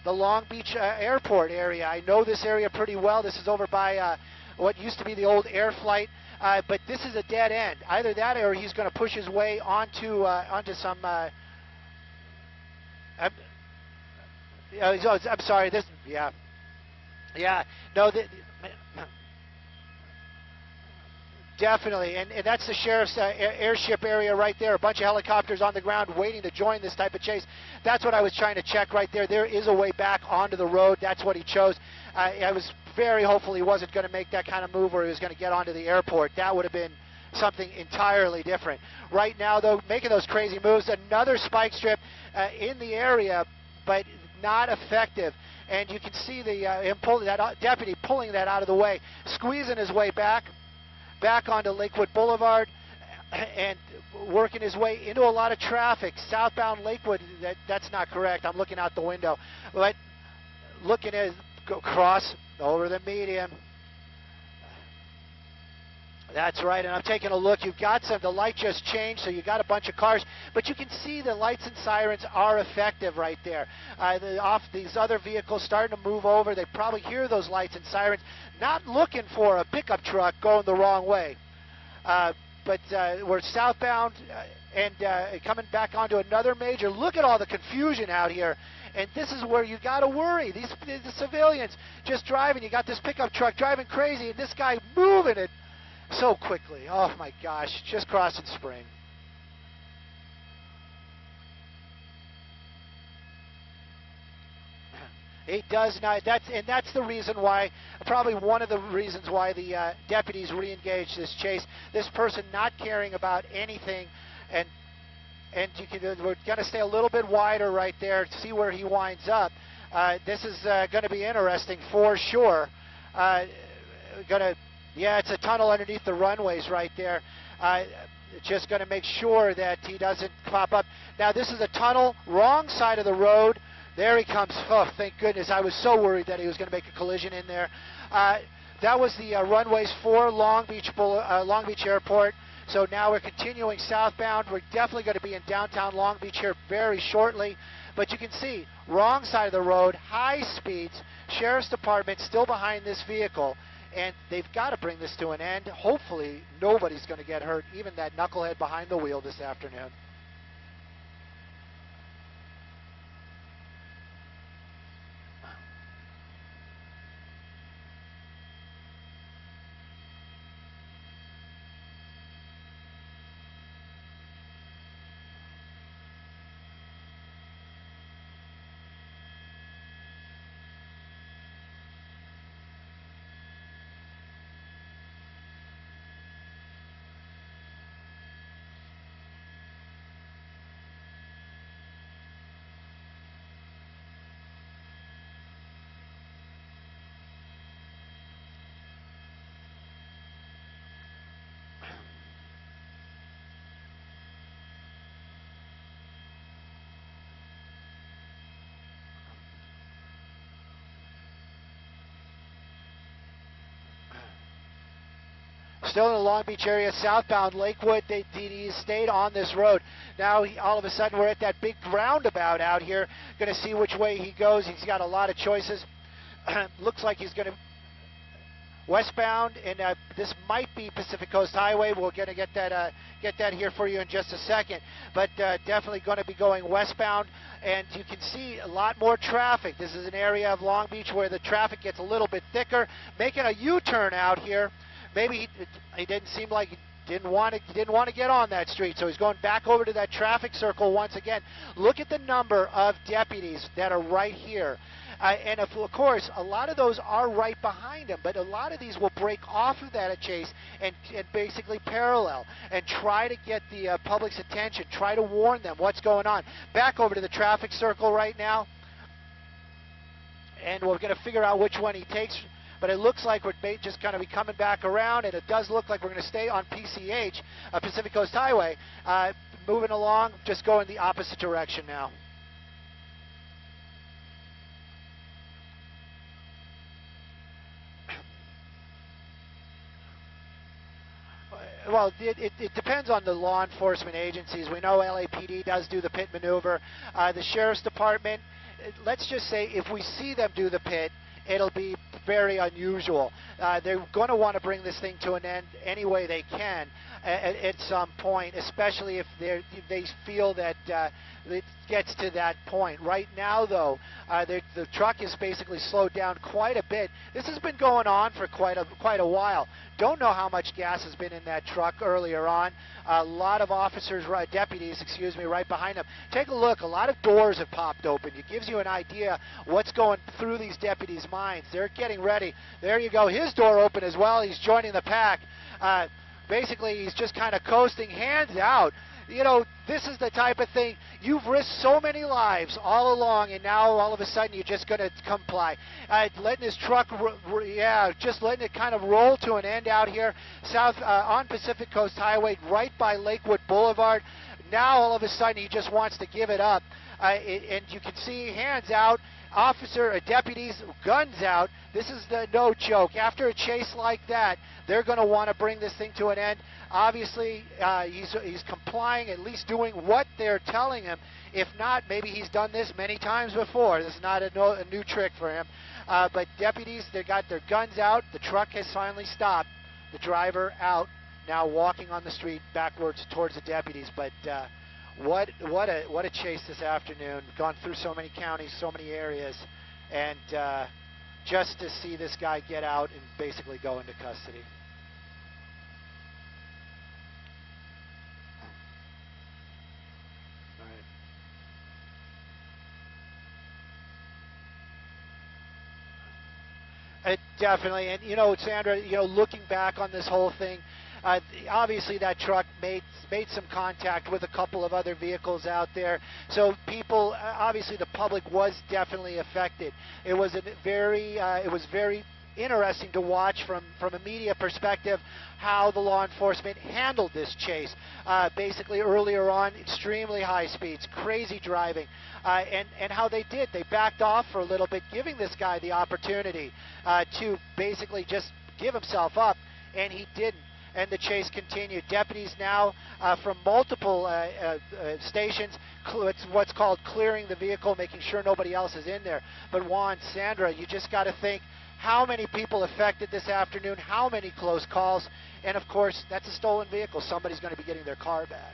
the Long Beach airport area. I know this area pretty well. This is over by what used to be the old air flight, but this is a dead end. Either that or he's going to push his way onto some... I'm sorry, this... Yeah, no, definitely, and that's the sheriff's airship area right there. A bunch of helicopters on the ground waiting to join this type of chase. That's what I was trying to check right there. There is a way back onto the road. That's what he chose. I was very hopeful he wasn't going to make that kind of move where he was going to get onto the airport. That would have been something entirely different. Right now, though, making those crazy moves. Another spike strip in the area, but not effective. And you can see him pulling that deputy pulling that out of the way, squeezing his way back onto Lakewood Boulevard, and working his way into a lot of traffic. Southbound Lakewood, that's not correct. I'm looking out the window, but looking at cross over the median. That's right, and I'm taking a look. You've got the light just changed, so you got a bunch of cars, but you can see the lights and sirens are effective right there. These other vehicles starting to move over. They probably hear those lights and sirens, not looking for a pickup truck going the wrong way. But we're southbound and coming back onto another major. Look at all the confusion out here. And this is where you got to worry. The civilians just driving. You got this pickup truck driving crazy, and this guy moving it so quickly. Oh my gosh, just crossing Spring. He does not. That's the reason why, probably one of the reasons why the deputies re-engaged this chase. This person not caring about anything, and we're going to stay a little bit wider right there to see where he winds up. This is going to be interesting for sure. Yeah, it's a tunnel underneath the runways right there. Just going to make sure that he doesn't pop up. Now, this is a tunnel, wrong side of the road. There he comes. Oh, thank goodness. I was so worried that he was going to make a collision in there. That was the runways for Long Beach Airport. So now we're continuing southbound. We're definitely going to be in downtown Long Beach here very shortly. But you can see, wrong side of the road, high speeds, Sheriff's Department still behind this vehicle. And they've got to bring this to an end. Hopefully, nobody's going to get hurt, even that knucklehead behind the wheel this afternoon. Still in the Long Beach area, southbound Lakewood, he stayed on this road. Now, all of a sudden, we're at that big roundabout out here. Going to see which way he goes. He's got a lot of choices. Looks like he's going to westbound, and this might be Pacific Coast Highway. We're going to get that here for you in just a second. But definitely going to be going westbound, and you can see a lot more traffic. This is an area of Long Beach where the traffic gets a little bit thicker. Making a U-turn out here. Maybe he didn't seem like he didn't want to get on that street, so he's going back over to that traffic circle once again. Look at the number of deputies that are right here. And of course, a lot of those are right behind him, but a lot of these will break off of that chase and basically parallel and try to get the public's attention, try to warn them what's going on. Back over to the traffic circle right now, and we're going to figure out which one he takes. But it looks like we're just going to be coming back around, and it does look like we're going to stay on PCH, Pacific Coast Highway, moving along, just going the opposite direction now. Well, it depends on the law enforcement agencies. We know LAPD does do the pit maneuver. The Sheriff's Department, let's just say if we see them do the pit, it'll be very unusual. They're going to want to bring this thing to an end any way they can at some point, especially if they feel that it gets to that point. Right now, though, the truck is basically slowed down quite a bit. This has been going on for quite a while. Don't know how much gas has been in that truck earlier on. A lot of officers, deputies, excuse me, right behind them. Take a look. A lot of doors have popped open. It gives you an idea what's going through these deputies' minds. They're getting ready. There you go. His door open as well. He's joining the pack. Basically, he's just kind of coasting, hands out. You know, this is the type of thing, you've risked so many lives all along, and now all of a sudden you're just going to comply. Letting his truck, just letting it kind of roll to an end out here, on Pacific Coast Highway, right by Lakewood Boulevard. Now all of a sudden he just wants to give it up. And you can see hands out. deputies, guns out. This is no joke. After a chase like that, they're going to want to bring this thing to an end. Obviously, he's complying, at least doing what they're telling him. If not, maybe he's done this many times before. This is not a new trick for him. But deputies, they got their guns out. The truck has finally stopped. The driver out, now walking on the street backwards towards the deputies. But what a chase this afternoon. Gone through so many counties, so many areas, and just to see this guy get out and basically go into custody. Definitely, and Sandra, looking back on this whole thing, obviously that truck made some contact with a couple of other vehicles out there. So people, obviously the public was definitely affected. It was very interesting to watch from a media perspective how the law enforcement handled this chase. Basically earlier on, extremely high speeds, crazy driving, and how they did. They backed off for a little bit, giving this guy the opportunity to basically just give himself up, and he didn't. And the chase continued. Deputies now from multiple stations, it's what's called clearing the vehicle, making sure nobody else is in there. But Juan, Sandra, you just got to think how many people affected this afternoon, how many close calls, and of course, that's a stolen vehicle. Somebody's going to be getting their car back.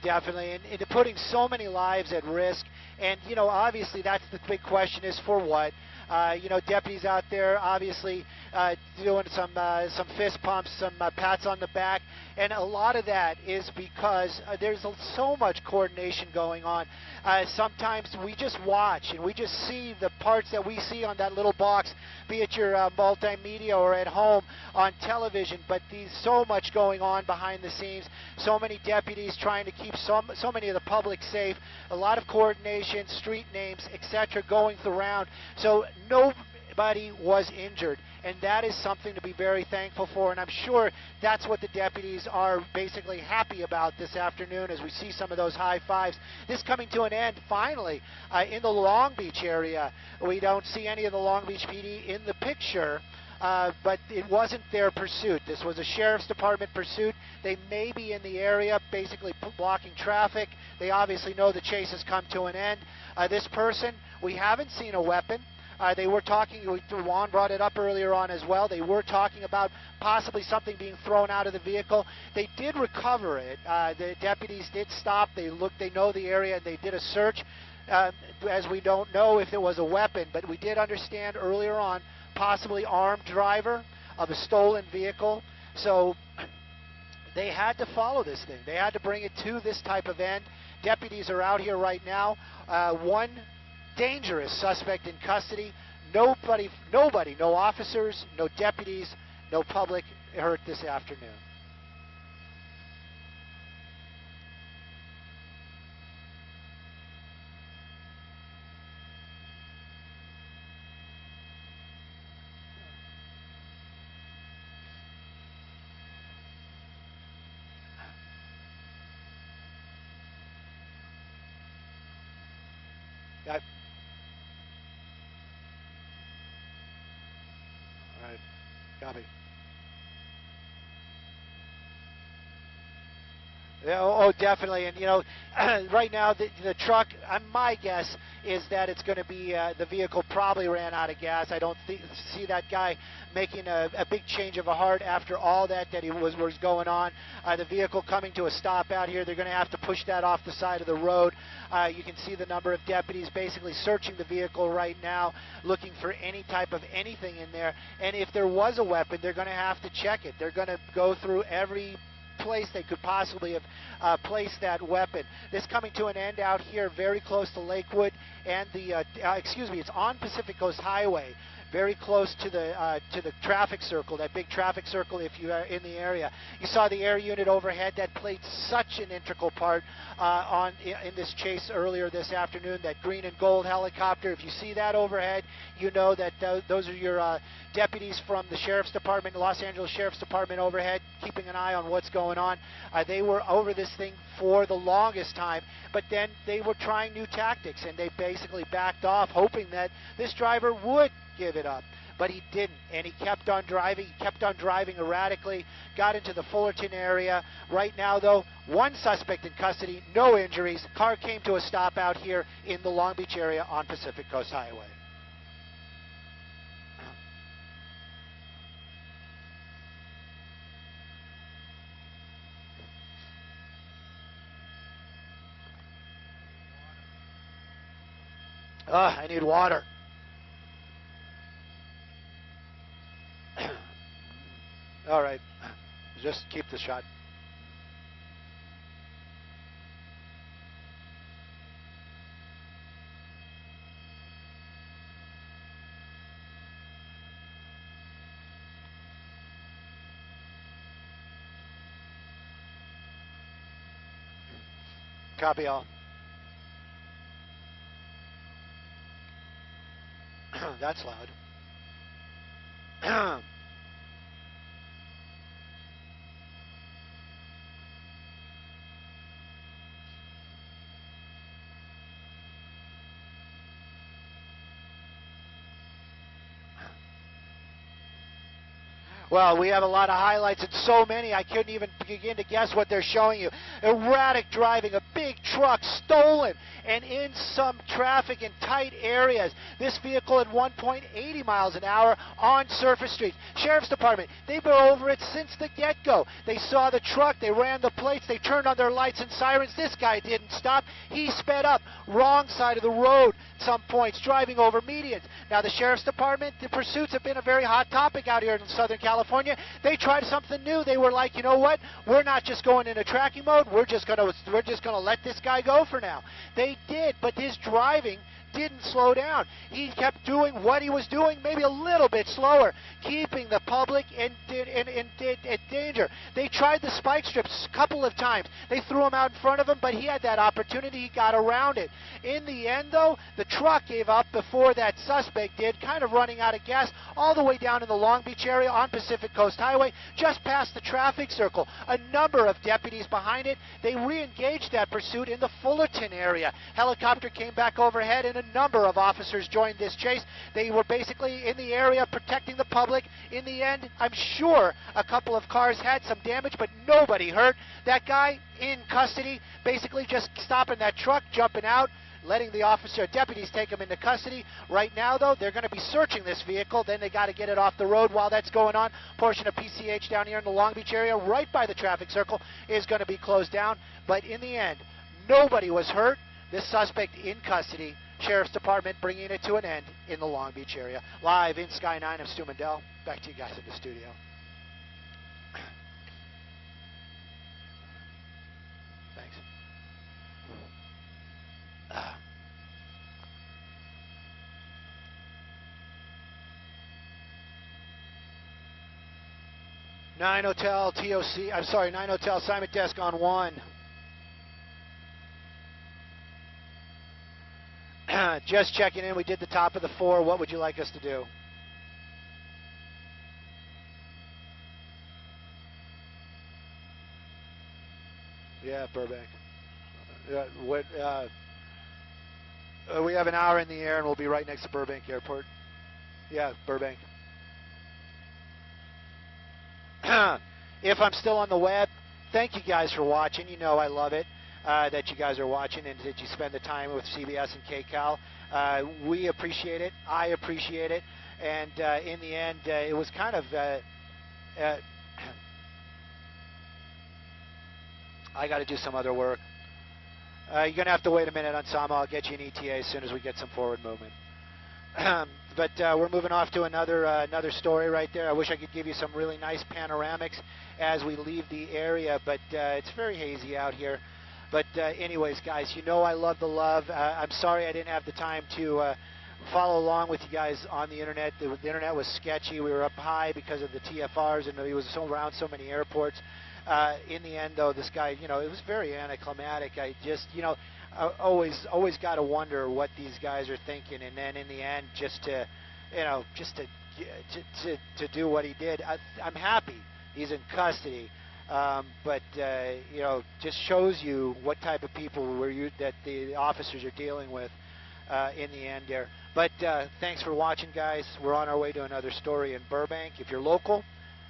Definitely, and into putting so many lives at risk. And, obviously that's the big question is for what? Deputies out there obviously doing some fist pumps, some pats on the back, and a lot of that is because there's so much coordination going on. Sometimes we just watch and we just see the parts that we see on that little box, be it your multimedia or at home on television, but there's so much going on behind the scenes, so many deputies trying to keep so many of the public safe, a lot of coordination, street names, etc. going around. So nobody was injured, and that is something to be very thankful for, and I'm sure that's what the deputies are basically happy about this afternoon as we see some of those high fives. This coming to an end finally in the Long Beach area. We don't see any of the Long Beach PD in the picture, but it wasn't their pursuit. This was a sheriff's department pursuit. They may be in the area basically blocking traffic. They obviously know the chase has come to an end. This person, we haven't seen a weapon. They were talking, Juan brought it up earlier on as well, they were talking about possibly something being thrown out of the vehicle. They did recover it. The deputies did stop. They looked, they know the area, and they did a search. As we don't know if it was a weapon, but we did understand earlier on, possibly armed driver of a stolen vehicle. So they had to follow this thing. They had to bring it to this type of end. Deputies are out here right now. One dangerous suspect in custody. Nobody, no officers, no deputies, no public hurt this afternoon. All right, copy. Yeah, oh, definitely. And, right now the truck, my guess is that it's going to be the vehicle probably ran out of gas. I don't see that guy making a big change of a heart after all that he was going on. The vehicle coming to a stop out here, they're going to have to push that off the side of the road. You can see the number of deputies basically searching the vehicle right now, looking for any type of anything in there. And if there was a weapon, they're going to have to check it. They're going to go through every place they could possibly have placed that weapon. This coming to an end out here very close to Lakewood and the, it's on Pacific Coast Highway, very close to the traffic circle, that big traffic circle if you are in the area. You saw the air unit overhead that played such an integral part in this chase earlier this afternoon, that green and gold helicopter. If you see that overhead, you know that those are your deputies from the Sheriff's Department, Los Angeles Sheriff's Department overhead, keeping an eye on what's going on. They were over this thing for the longest time, but then they were trying new tactics, and they basically backed off, hoping that this driver would give it up. But he didn't, and he kept on driving. He kept on driving erratically, got into the Fullerton area. Right now, though, one suspect in custody, no injuries. Car came to a stop out here in the Long Beach area on Pacific Coast Highway. I need water. All right, just keep the shot. Copy all. That's loud. Well, we have a lot of highlights and so many I couldn't even begin to guess what they're showing you. Erratic driving, a big truck stolen, and in some traffic in tight areas. This vehicle at 1.80 miles an hour on surface streets. Sheriff's Department, they've been over it since the get-go. They saw the truck, they ran the plates, they turned on their lights and sirens. This guy didn't stop. He sped up. Wrong side of the road at some points, driving over medians. Now, the Sheriff's Department, the pursuits have been a very hot topic out here in Southern California. They tried something new. They were like, you know what? We're not just going into tracking mode. We're just gonna let this guy go for now. They did, but his driving didn't slow down. He kept doing what he was doing, maybe a little bit slower, keeping the public in danger. They tried the spike strips a couple of times. They threw him out in front of him, but he had that opportunity. He got around it. In the end, though, the truck gave up before that suspect did, kind of running out of gas all the way down in the Long Beach area on Pacific Coast Highway, just past the traffic circle. A number of deputies behind it. They re-engaged that pursuit in the Fullerton area. Helicopter came back overhead, and a number of officers joined this chase. They were basically in the area protecting the public. In the end, I'm sure a couple of cars had some damage, but nobody hurt. That guy in custody, basically just stopping that truck, jumping out, letting the deputies take him into custody. Right now, though, they're going to be searching this vehicle. Then they got to get it off the road. While that's going on, portion of PCH down here in the Long Beach area, right by the traffic circle, is going to be closed down. But in the end, nobody was hurt. This suspect in custody. Sheriff's Department bringing it to an end in the Long Beach area. Live in Sky 9, I'm Stu Mandel. Back to you guys in the studio. Thanks. 9 Hotel TOC, I'm sorry, 9 Hotel Simon Desk on 1. Just checking in. We did the top of the 4. What would you like us to do? Yeah, Burbank. We have an hour in the air, and we'll be right next to Burbank Airport. Yeah, Burbank. If I'm still on the web, thank you guys for watching. You know I love it. That you guys are watching and that you spend the time with CBS and KCAL. We appreciate it. I appreciate it. And in the end, it was kind of... I got to do some other work. You're going to have to wait a minute on Sama. I'll get you an ETA as soon as we get some forward movement. But we're moving off to another story right there. I wish I could give you some really nice panoramics as we leave the area, but it's very hazy out here. But anyways, guys, you know I love the love. I'm sorry I didn't have the time to follow along with you guys on the internet. The internet was sketchy. We were up high because of the TFRs, and it was around so many airports. In the end, though, this guy, it was very anticlimactic. I just, I always got to wonder what these guys are thinking, and then in the end, just to do what he did. I'm happy he's in custody, but just shows you what type of people that the officers are dealing with in the end there. But thanks for watching, guys. We're on our way to another story in Burbank. If you're local,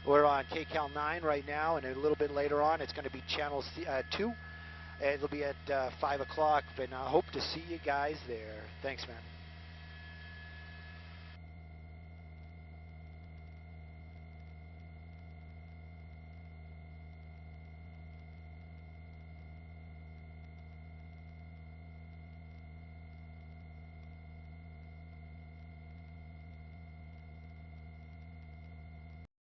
we're on KCAL 9 right now, and a little bit later on, it's going to be Channel 2. It'll be at 5 o'clock, but I hope to see you guys there. Thanks, man.